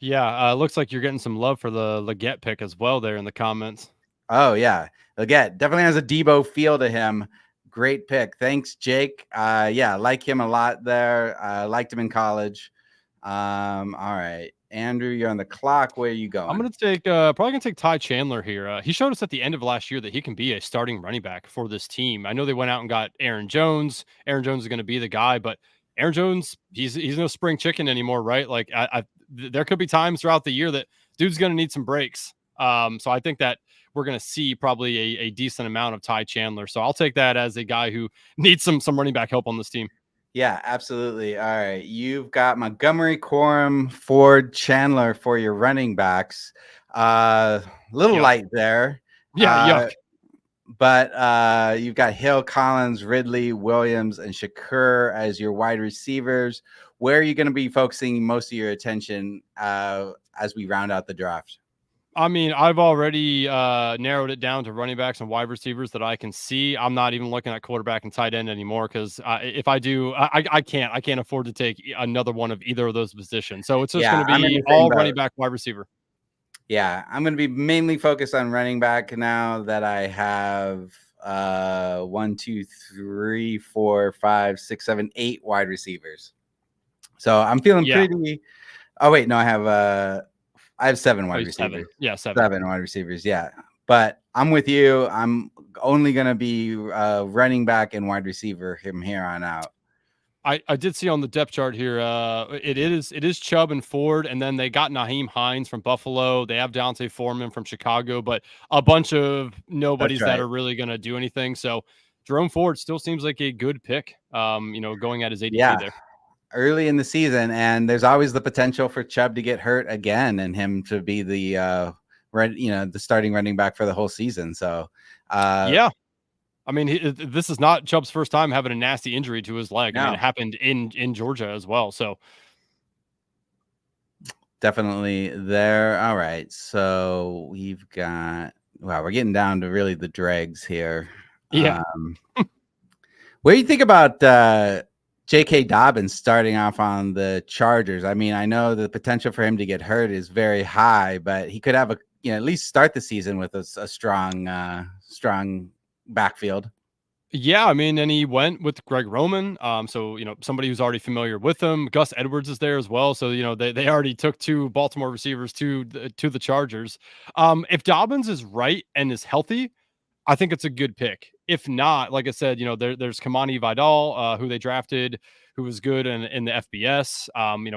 Yeah, looks like you're getting some love for the Leggett pick as well there in the comments. Oh yeah, Legette definitely has a Debo feel to him. Great pick. Thanks, Jake. Yeah, like him a lot there. Liked him in college. All right. Andrew, you're on the clock. Where are you I'm going? gonna take probably gonna take Ty Chandler here. He showed us at the end of last year that he can be a starting running back for this team. I know they went out and got Aaron Jones. Aaron Jones is going to be the guy, but Aaron Jones, he's no spring chicken anymore, right? Like there could be times throughout the year that dude's going to need some breaks. So I think that we're going to see probably a decent amount of Ty Chandler. So I'll take that as a guy who needs some running back help on this team. Yeah, absolutely. All right. You've got Montgomery, Corum, Ford, Chandler for your running backs. Little Yuck. light there. Yeah, yuck. But you've got Hill, Collins, Ridley, Williams, and Shakur as your wide receivers. Where are you going to be focusing most of your attention as we round out the draft? I mean, I've already narrowed it down to running backs and wide receivers that I can see. I'm not even looking at quarterback and tight end anymore because if I do, I can't afford to take another one of either of those positions. So it's just going Yeah, to I'm in be the same all running boat. back, wide receiver. Yeah, I'm going to be mainly focused on running back now that I have 1, 2, 3, 4, 5, 6, 7, 8 wide receivers. So I'm feeling Yeah. pretty. Oh wait, no, I have 7 wide receivers. 7. Yeah, 7. 7 wide receivers. Yeah, but I'm with you. I'm only going to be running back and wide receiver from here on out. I did see on the depth chart here. It is Chubb and Ford, and then they got Naheem Hines from Buffalo. They have Dante Foreman from Chicago, but a bunch of That's nobodies that right. are really going to do anything. So Jerome Ford still seems like a good pick. Going at his ADP Yeah. there. Early in the season, and there's always the potential for Chubb to get hurt again and him to be the the starting running back for the whole season. So Yeah. I mean, this is not Chubb's first time having a nasty injury to his leg. I mean, no, it happened in Georgia as well. So definitely there. All right, so we've got we're getting down to really the dregs here. yeah, What do you think about J.K. Dobbins starting off on the Chargers? I mean, I know the potential for him to get hurt is very high, but he could have at least start the season with a strong backfield. yeah. I mean, and he went with Greg Roman. So somebody who's already familiar with him. Gus Edwards is there as well. So they already took 2 Baltimore receivers to the Chargers. If Dobbins is right and is healthy, I think it's a good pick. If not, like I said, there's Kamani Vidal, who they drafted, who was good in the FBS.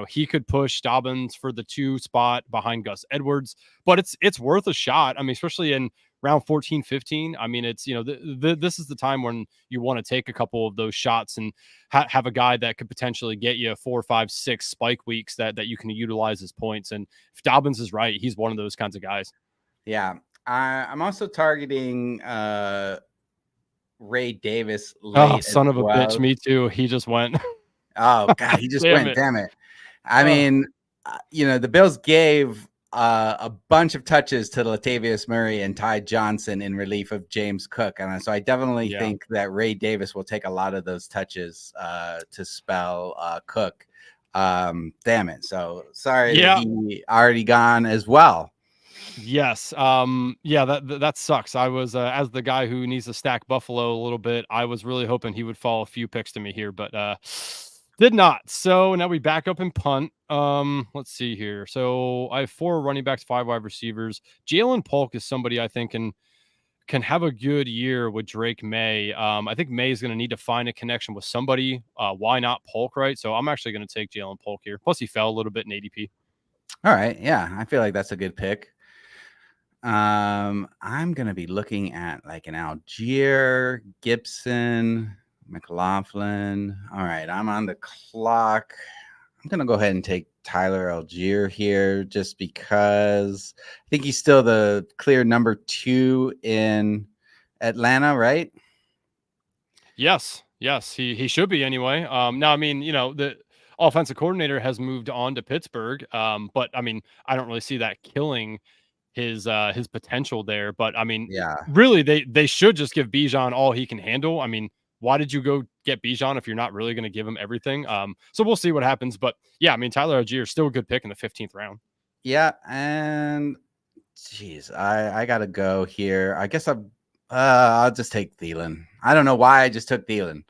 He could push Dobbins for the 2 spot behind Gus Edwards, but it's worth a shot. I mean, especially in round 14, 15. I mean, it's, this is the time when you want to take a couple of those shots and have a guy that could potentially get you 4, 5, 6 spike weeks that you can utilize as points. And if Dobbins is right, he's one of those kinds of guys. Yeah, I'm also targeting Ray Davis Oh, late as son of a bitch. well. Me too. He just went. Oh God, he just Damn went. it. Damn it. I Oh, mean, the Bills gave a bunch of touches to Latavius Murray and Ty Johnson in relief of James Cook, and so I definitely yeah. think that Ray Davis will take a lot of those touches to spell Cook. Damn it. So sorry that Yeah. he already gone as well. Yes. Yeah, that sucks. I was as the guy who needs to stack Buffalo a little bit, I was really hoping he would fall a few picks to me here, but did not. So now we back up and punt. Let's see here. So I have 4 running backs, 5 wide receivers. Jalen Polk is somebody I think can have a good year with Drake May. I think May is going to need to find a connection with somebody. Why not Polk, right? So I'm actually going to take Jalen Polk here. Plus, he fell a little bit in ADP. All right. Yeah, I feel like that's a good pick. I'm gonna be looking at like an Algier, Gibson, McLaughlin. All right, I'm on the clock. I'm gonna go ahead and take Tyler Algier here just because I think he's still the clear number 2 in Atlanta, right? Yes, yes, he should be anyway. Now I mean, the offensive coordinator has moved on to Pittsburgh, but I mean, I don't really see that killing his potential there. But I mean, Yeah. really, they should just give Bijan all he can handle. I mean, why did you go get Bijan if you're not really going to give him everything? So we'll see what happens. But yeah, I mean, Tyler Algier is still a good pick in the 15th round. Yeah, and geez, I gotta go here. I guess I'll just take Thielen. I don't know why I just took Thielen.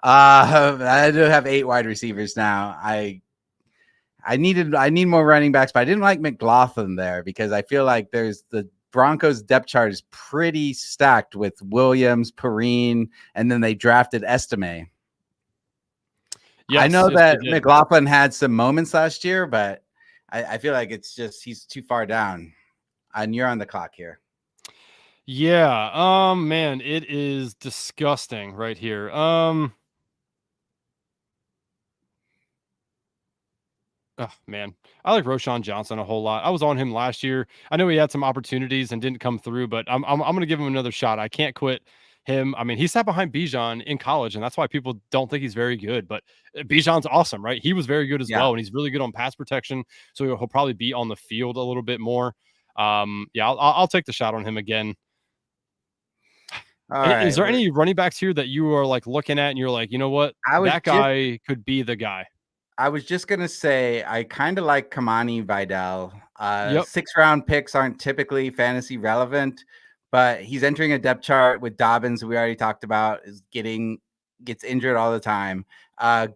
I do have 8 wide receivers now. I need more running backs, but I didn't like McLaughlin there because I feel like there's the Broncos depth chart is pretty stacked with Williams, Perrine, and then they drafted Estime. I Yes, know yes, they that did. McLaughlin had some moments last year, but I feel like it's just he's too far down. And you're on the clock here. Yeah. Man, it is disgusting right here. Oh man, I like Roshan Johnson a whole lot. I was on him last year. I know he had some opportunities and didn't come through, but I'm gonna give him another shot. I can't quit him. I mean, he sat behind Bijan in college, and that's why people don't think he's very good. But Bijan's awesome, right? He was very good as Yeah. well, and he's really good on pass protection. So he'll probably be on the field a little bit more. Yeah, I'll take the shot on him again. All Is right. there any running backs here that you are like looking at and you're like, you know what, I was that just guy could be the guy? I was just gonna say I kind of like Kamani Vidal. Yep. 6th-round picks aren't typically fantasy relevant, but he's entering a depth chart with Dobbins, who we already talked about, gets injured all the time.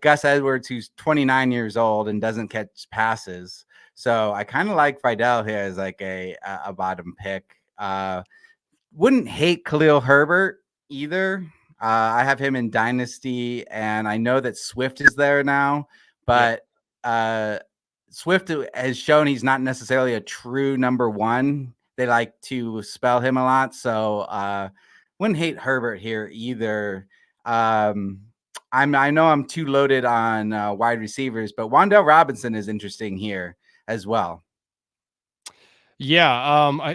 Gus Edwards, who's 29 years old and doesn't catch passes. So I kind of like Vidal here as like a bottom pick. Wouldn't hate Khalil Herbert either. I have him in Dynasty, and I know that Swift is there now, Yep. but Swift has shown he's not necessarily a true number one. They like to spell him a lot, so wouldn't hate Herbert here either. I know I'm too loaded on wide receivers, but Wan'Dale Robinson is interesting here as well. Yeah,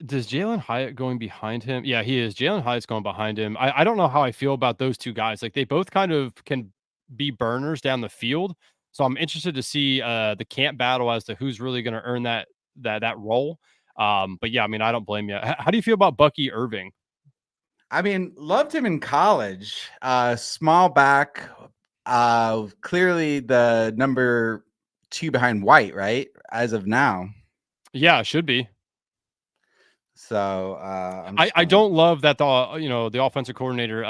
does Jalen Hyatt going behind him? Yeah, he is. Jalen Hyatt's going behind him. I don't know how I feel about those two guys. Like they both kind of can be burners down the field. So I'm interested to see the camp battle as to who's really going to earn that role. But yeah, I mean, I don't blame you. How do you feel about Bucky Irving? I mean, loved him in college. Small back, clearly the number 2 behind White, right? As of now. Yeah, should be. So I don't love that the offensive coordinator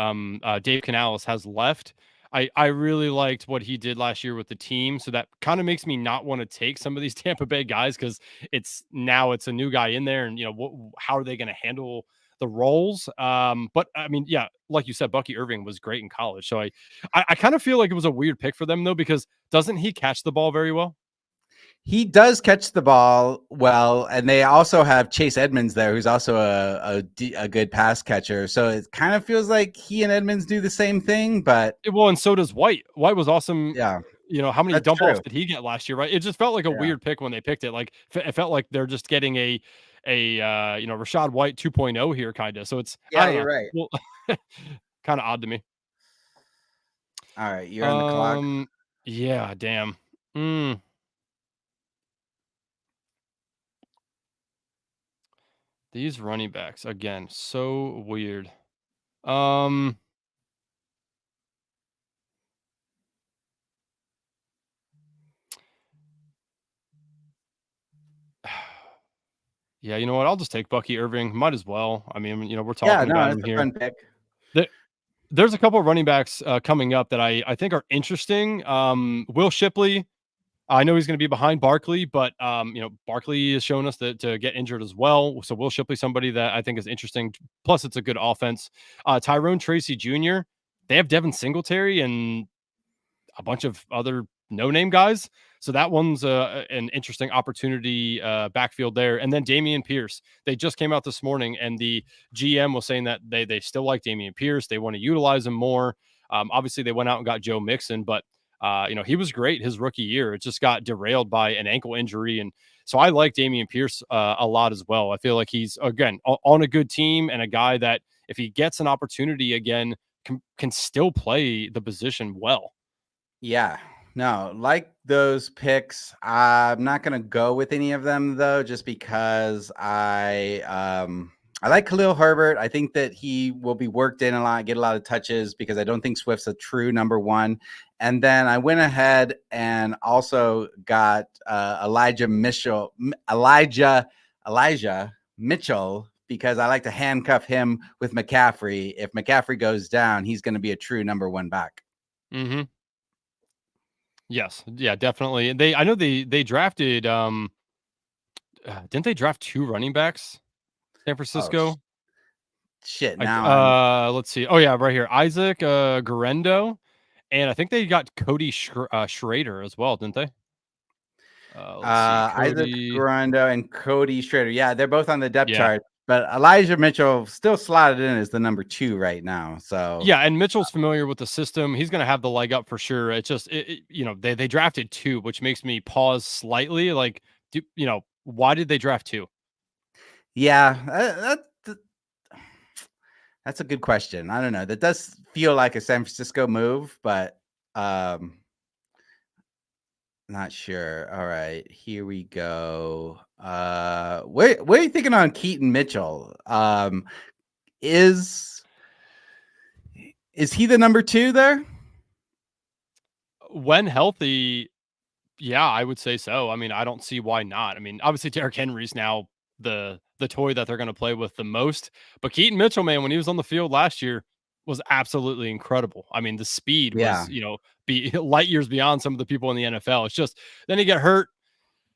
Dave Canales has left. I really liked what he did last year with the team, so that kind of makes me not want to take some of these Tampa Bay guys because it's a new guy in there, and how are they going to handle the roles? But I mean, yeah, like you said, Bucky Irving was great in college, so I kind of feel like it was a weird pick for them though because doesn't he catch the ball very well? He does catch the ball well, and they also have Chase Edmonds there, who's also a good pass catcher. So it kind of feels like he and Edmonds do the same thing, but Well, and so does White. White was awesome. yeah, How many that's dump true. offs did he get last year, right? It just felt like a Yeah, weird pick when they picked it. Like it felt like they're just getting a Rashad White 2.0 here, kind of. So it's I yeah, don't you're know. right. Well, kind of odd to me. All right, you're on the clock. Um, yeah, damn. Mm, these running backs again, so weird. Um, yeah, you know what? I'll just take Bucky Irving. Might as well. I mean, we're Yeah, talking no, about him that's a here. fun pick. There's a couple of running backs coming up that I think are interesting. Will Shipley, I know he's going to be behind Barkley, but Barkley has shown us that to get injured as well. So Will Shipley, somebody that I think is interesting. Plus, it's a good offense. Tyrone Tracy Jr. They have Devin Singletary and a bunch of other no-name guys. So that one's an interesting opportunity backfield there. And then Damian Pierce. They just came out this morning, and the GM was saying that they still like Damian Pierce. They want to utilize him more. Obviously, they went out and got Joe Mixon, but he was great his rookie year. It just got derailed by an ankle injury, and so I like Damian Pierce a lot as well. I feel like he's again on a good team and a guy that if he gets an opportunity again can still play the position well. Yeah, no, like those picks. I'm not gonna go with any of them though, just because I like Khalil Herbert. I think that he will be worked in a lot, get a lot of touches because I don't think Swift's a true number one. And then I went ahead and also got Elijah Mitchell because I like to handcuff him with McCaffrey. If McCaffrey goes down, he's going to be a true number one back. Mm-hmm. Yes, yeah, definitely. I know they drafted didn't they draft 2 running backs? San Oh Francisco? shit! Like, Now I'm let's see. Oh yeah, right here. Isaac Garendo, and I think they got Cody Schrader as well, didn't they? Let's see. Isaac Cody. Guarando and Cody Schrader. Yeah, they're both on the depth Yeah. chart, but Elijah Mitchell still slotted in as the number 2 right now. So Yeah, and Mitchell's familiar with the system. He's going to have the leg up for sure. It's just they drafted 2, which makes me pause slightly like why did they draft 2? yeah, that's a good question. I don't know. That does feel like a San Francisco move, but not sure. All right, here we go. What are you thinking on Keaton Mitchell? Is is he the number 2 there? When healthy, yeah, I would say so. I mean, I don't see why not. I mean, obviously Derrick Henry's now the toy that they're going to play with the most, but Keaton Mitchell, man, when he was on the field last year, was absolutely incredible. I mean, the speed Yeah. was, be light years beyond some of the people in the NFL. It's just then he get hurt,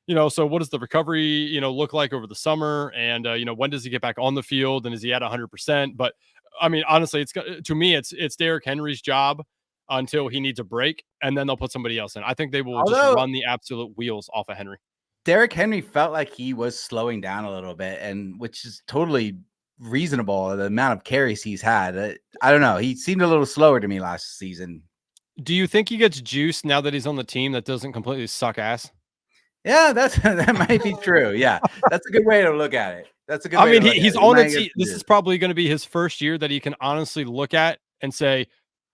so what does the recovery, look like over the summer? And, when does he get back on the field? And is he at 100%? But I mean, honestly, to me, it's Derrick Henry's job until he needs a break, and then they'll put somebody else in. I think they will just Although run the absolute wheels off of Henry. Derrick Henry felt like he was slowing down a little bit, and which is totally reasonable. The amount of carries he's had, I don't know. He seemed a little slower to me last season. Do you think he gets juiced now that he's on the team that doesn't completely suck ass? Yeah, that might be true. Yeah, that's a good way to look at it. That's a good I way to mean, look at he's it. He on a might get team. some This is juice. probably going to be his first year that he can honestly look at and say,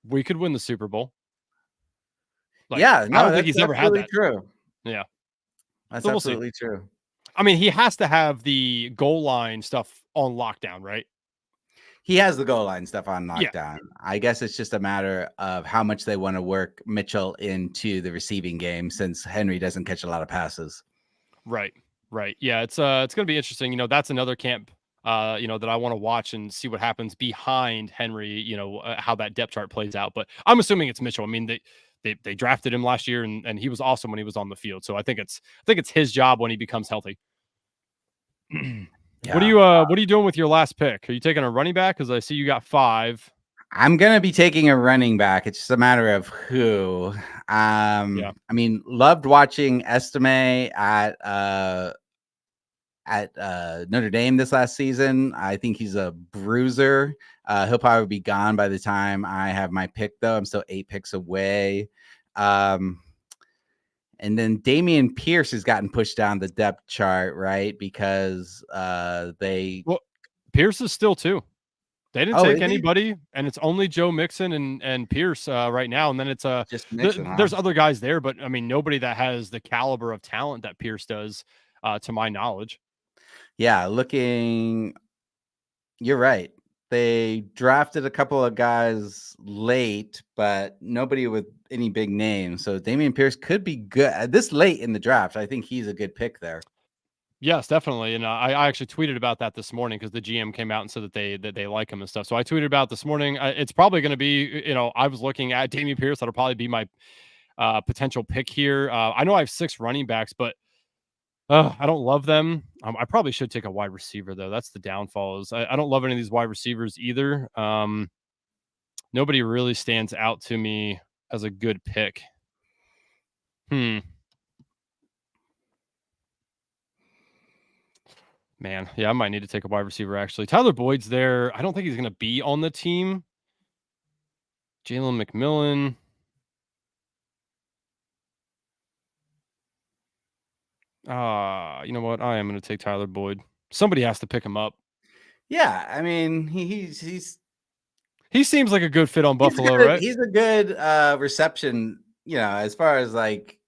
we could win the Super Bowl. Like, Yeah, I no, don't think that's he's ever had absolutely that. true. Yeah. That's So we'll see. absolutely true. I mean, he has to have the goal line stuff on lockdown, right? He has the goal line stuff on Yeah. lockdown. I guess it's just a matter of how much they want to work Mitchell into the receiving game, since Henry doesn't catch a lot of passes. Right. Right. Yeah. It's going to be interesting. That's another camp, that I want to watch and see what happens behind Henry, how that depth chart plays out. But I'm assuming it's Mitchell. I mean, they drafted him last year and he was awesome when he was on the field. So I think it's his job when he becomes healthy. Yeah. What are you doing with your last pick? Are you taking a running back? Because I see you got 5. I'm gonna be taking a running back. It's just a matter of who. Yeah. I mean, loved watching Estime at Notre Dame this last season. I think he's a bruiser. He'll probably be gone by the time I have my pick, though. I'm still 8 picks away. And then Damian Pierce has gotten pushed down the depth chart, right? Because they. Well, Pierce is still 2. They didn't Oh, take is he? anybody, and it's only Joe Mixon and Pierce right now. And then it's Just Mixon, huh? there's other guys there, but I mean nobody that has the caliber of talent that Pierce does, to my knowledge. Yeah, you're right. They drafted a couple of guys late, but nobody with any big names. So Damian Pierce could be good this late in the draft. I think he's a good pick there. Yes, definitely. And I actually tweeted about that this morning because the GM came out and said that they like him and stuff. So I tweeted about this morning. It's probably going to be, I was looking at Damian Pierce. That'll probably be my potential pick here. I know I have 6 running backs, but I don't love them. I probably should take a wide receiver though. That's the downfall. Is I don't love any of these wide receivers either. Nobody really stands out to me as a good pick. Man, yeah, I might need to take a wide receiver actually. Tyler Boyd's there. I don't think he's going to be on the team. Jalen McMillan. You know what? I am going to take Tyler Boyd. Somebody has to pick him up. Yeah, I mean, He seems like a good fit on Buffalo, right? he's a good reception, as far as like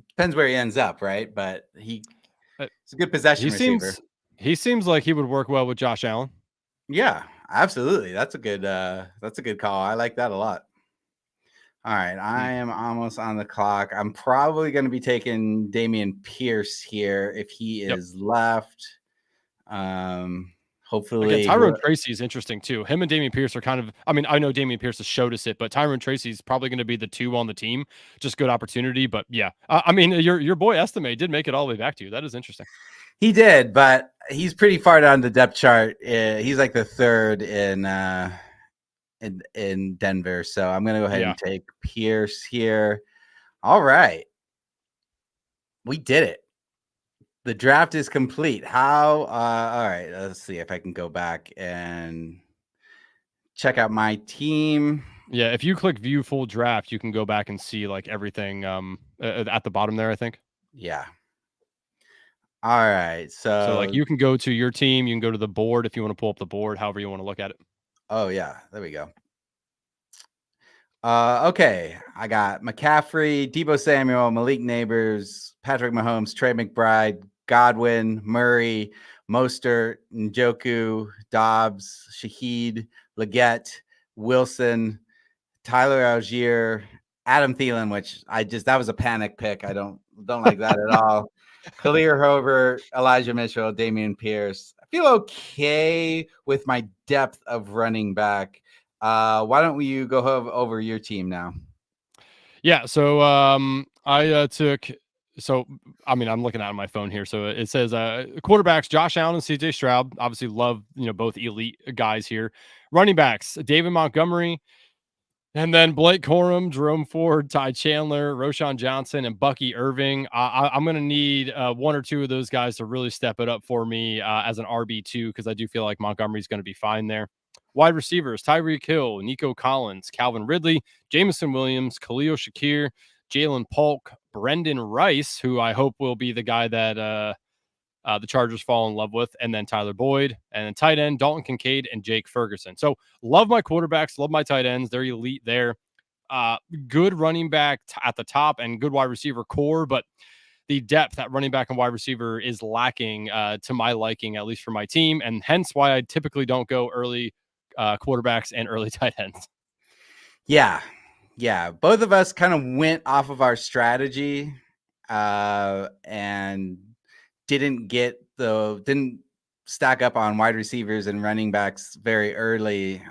depends where he ends up, right? But he's a good He possession receiver. seems like he would work well with Josh Allen. Yeah, absolutely. That's a good call. I like that a lot. All right, I am almost on the clock. I'm probably going to be taking Damian Pierce here if he Yep. is left. Again, hopefully, Tyrone Tracy is interesting too. Him and Damian Pierce are kind of, I mean, I know Damian Pierce has showed us it, but Tyrone Tracy is probably going to be the 2 on the team. Just good opportunity. But yeah, I mean, your boy Estime did make it all the way back to you. That is interesting. he did, but he's pretty far down the depth chart. He's like the third in Denver. So I'm gonna go ahead Yeah. and take Pierce here. All right, we did it. The draft is complete. How? All right, let's see if I can go back and check out my team. Yeah, if you click view full draft, you can go back and see like everything at the bottom there, I think. Yeah. All right. So like So, you can go to your team, you can go to the board if you want to pull up the board, however you want to look at it. oh yeah, there we go. Okay, I got McCaffrey, Debo Samuel, Malik Neighbors, Patrick Mahomes, Trey McBride, Godwin, Murray, Mostert, Njoku, Dobbs, Shaheed, Leggett, Wilson, Tyler Algier, Adam Thielen, which that was a panic pick. I don't like that at all. Khalil Herbert, Elijah Mitchell, Damian Pierce. I feel okay with my depth of running back. Why don't you go over your team now? Yeah, so I took so I mean I'm looking at my phone here. So it says quarterbacks Josh Allen and CJ Stroud. Obviously love, both elite guys here. Running backs David Montgomery, and then Blake Corum, Jerome Ford, Ty Chandler, Roshan Johnson, and Bucky Irving. I'm going to need 1 or 2 of those guys to really step it up for me as an RB2 because I do feel like Montgomery's going to be fine there. Wide receivers, Tyreek Hill, Nico Collins, Calvin Ridley, Jameson Williams, Khalil Shakir, Jalen Polk, Brendan Rice, who I hope will be the guy that the Chargers fall in love with, and then Tyler Boyd, and then tight end Dalton Kincaid and Jake Ferguson. So love my quarterbacks, love my tight ends. They're elite there. Good running back at the top and good wide receiver core, but the depth at running back and wide receiver is lacking to my liking, at least for my team, and hence why I typically don't go early quarterbacks and early tight ends. Yeah, both of us kind of went off of our strategy and didn't stack up on wide receivers and running backs very early.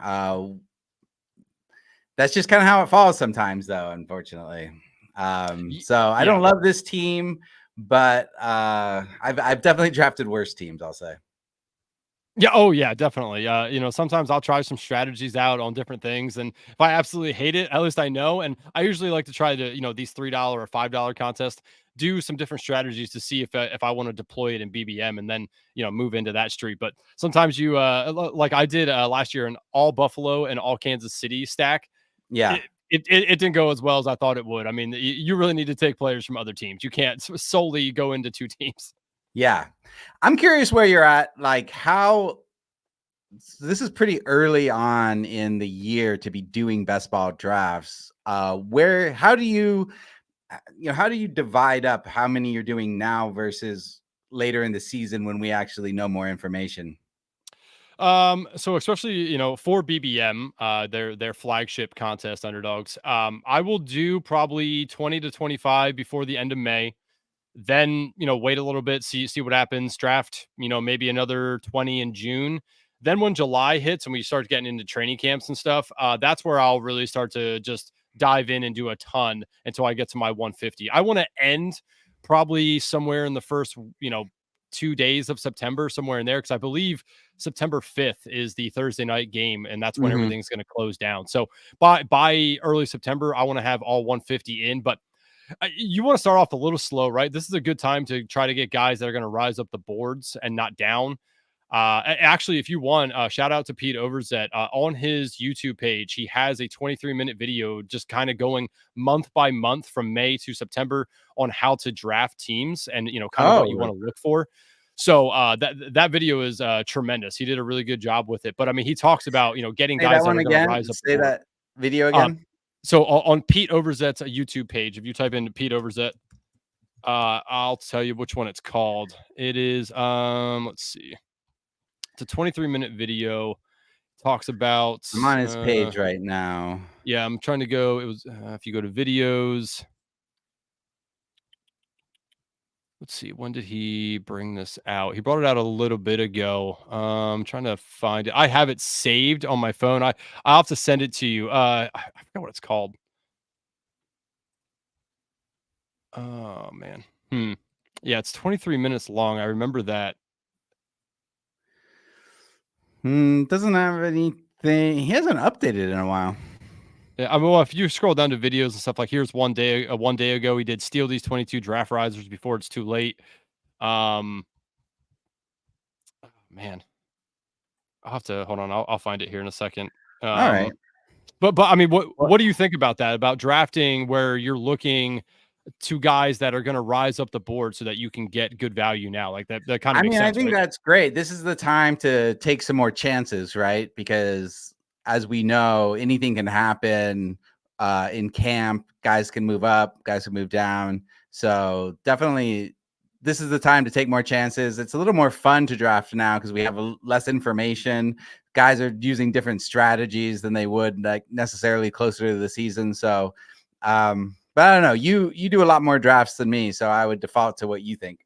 That's just kind of how it falls sometimes, though, unfortunately. So I don't love this team, but I've definitely drafted worse teams, I'll say. Yeah. Oh, yeah, definitely. Sometimes I'll try some strategies out on different things, and if I absolutely hate it, at least I know. And I usually like to try to, these $3 or $5 contests, do some different strategies to see if I want to deploy it in BBM, and then move into that street. But sometimes you like I did last year, an all Buffalo and all Kansas City stack. Yeah. It didn't go as well as I thought it would. I mean, you really need to take players from other teams. You can't solely go into 2 teams. Yeah. I'm curious where you're at. Like, this is pretty early on in the year to be doing best ball drafts. How do you divide up how many you're doing now versus later in the season when we actually know more information? So especially, for BBM, their flagship contest underdogs, I will do probably 20 to 25 before the end of May. Then, wait a little bit, see what happens, draft, maybe another 20 in June. Then when July hits and we start getting into training camps and stuff, that's where I'll really start to just dive in and do a ton until I get to my 150. I want to end probably somewhere in the first, 2 days of September, somewhere in there, because I believe September 5th is the Thursday night game, and that's when everything's going to close down. So by early September, I want to have all 150 in, but you want to start off a little slow, right? This is a good time to try to get guys that are going to rise up the boards and not down. Actually, if you want, shout out to Pete Overzet on his YouTube page. He has a 23-minute video just kind of going month by month from May to September on how to draft teams and, kind of what you want to look for. So that video is tremendous. He did a really good job with it. But I mean, he talks about, getting guys that are going to rise up. Say that video again. So on Pete Overzet's YouTube page, if you type in Pete Overzet, I'll tell you which one it's called. It is, let's see. It's a 23-minute video. Talks about. I'm on his page right now. Yeah, I'm trying to go. It was if you go to videos. let's see, when did he bring this out? He brought it out a little bit ago. Trying to find it. I have it saved on my phone. I'll have to send it to you. I forgot what it's called. Oh man. Yeah, it's 23 minutes long. I remember that. Doesn't have anything. He hasn't updated in a while. Yeah, I mean, well, if you scroll down to videos and stuff, like here's one day ago, he did steal these 22 draft risers before it's too late. Um, man, I'll have to hold on. I'll find it here in a second. All right. But I mean, Well, what do you think about that? About drafting where you're looking to guys that are going to rise up the board so that you can get good value now? Like that kind of I makes mean, I sense, think right? that's great. This is the time to take some more chances, right? Because as we know, anything can happen in camp. Guys can move up, guys can move down. So definitely, this is the time to take more chances. It's a little more fun to draft now because we have less information. Guys are using different strategies than they would like necessarily closer to the season. So, but I don't know. You do a lot more drafts than me, so I would default to what you think.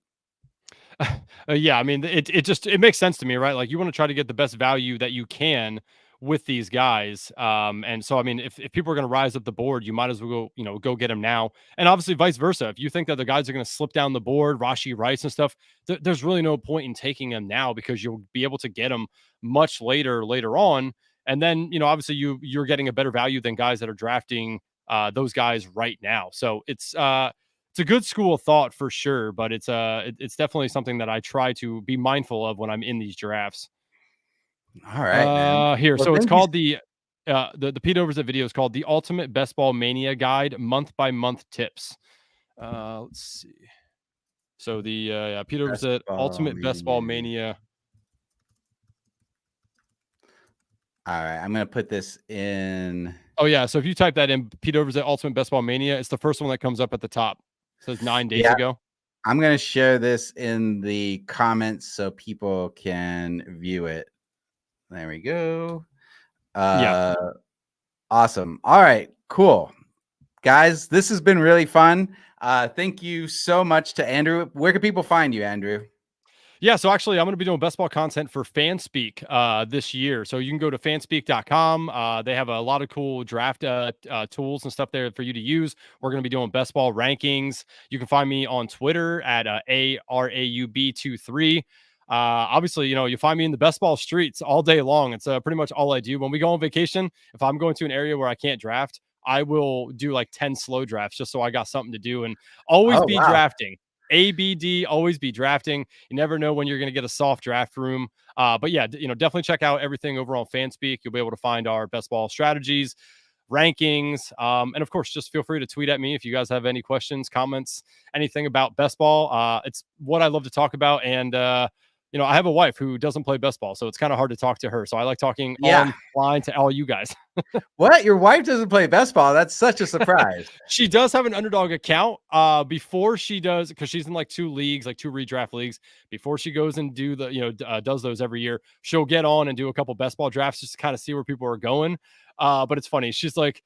Yeah, I mean, it makes sense to me, right? Like you want to try to get the best value that you can with these guys. And so I mean, if people are going to rise up the board, you might as well go get them now. And obviously, vice versa. If you think that the guys are going to slip down the board, Rashi Rice and stuff, there's really no point in taking them now because you'll be able to get them much later on. And then obviously you're getting a better value than guys that are drafting those guys right now. So it's a good school of thought for sure, but it's definitely something that I try to be mindful of when I'm in these drafts. All right, man. Here, Well, so it's thank you. called the Pete Overzet video is called the Ultimate Best Ball Mania Guide Month by Month Tips. Let's see. So the Pete Best Overzet ball Ultimate Best Ball mania. Mania. All right, I'm gonna put this in. Oh yeah, so if you type that in, Pete Overzet Ultimate Best Ball Mania, it's the first one that comes up at the top. It says 9 days Yeah, ago. I'm gonna share this in the comments so people can view it. There we go. Yeah. Uh, awesome. All right, cool, guys. This has been really fun. Thank you so much to Andrew. Where can people find you, Andrew? Yeah, so actually, I'm going to be doing best ball content for Fanspeak this year. So you can go to fanspeak.com. They have a lot of cool draft tools and stuff there for you to use. We're going to be doing best ball rankings. You can find me on Twitter at ARAUB23. Obviously, you find me in the best ball streets all day long. It's pretty much all I do. When we go on vacation, if I'm going to an area where I can't draft, I will do like 10 slow drafts just so I got something to do and always Oh be wow. drafting. ABD, always be drafting. You never know when you're going to get a soft draft room. But yeah, definitely check out everything over on Fanspeak. You'll be able to find our best ball strategies, rankings, and of course, just feel free to tweet at me if you guys have any questions, comments, anything about best ball. It's what I love to talk about, and I have a wife who doesn't play best ball, so it's kind of hard to talk to her. So I like talking Yeah. online to all you guys. What? Your wife doesn't play best ball? That's such a surprise. She does have an Underdog account. Before she does, because she's in like two leagues, like two redraft leagues. Before she goes and does those every year, she'll get on and do a couple best ball drafts just to kind of see where people are going. But it's funny. She's like,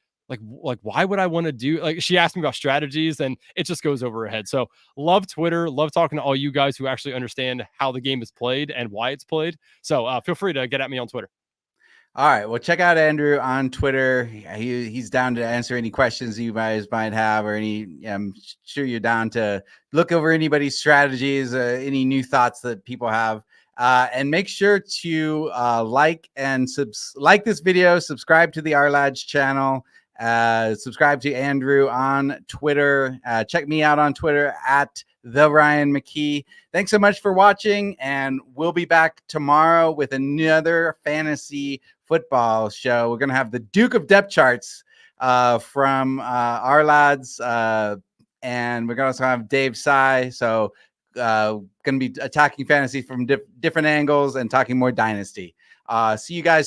why would I want to do? Like, she asked me about strategies, and it just goes over her head. So, love Twitter. Love talking to all you guys who actually understand how the game is played and why it's played. So, feel free to get at me on Twitter. All right. Well, check out Andrew on Twitter. He's down to answer any questions you guys might have, or I'm sure you're down to look over anybody's strategies, any new thoughts that people have. And make sure to like this video, subscribe to the R Lads channel, subscribe to Andrew on Twitter. Check me out on Twitter at the Ryan McKee. Thanks so much for watching, and we'll be back tomorrow with another fantasy football show. We're going to have the Duke of Depth Charts from our lads, and we're going to also have Dave Sy. So going to be attacking fantasy from different angles and talking more dynasty. See you guys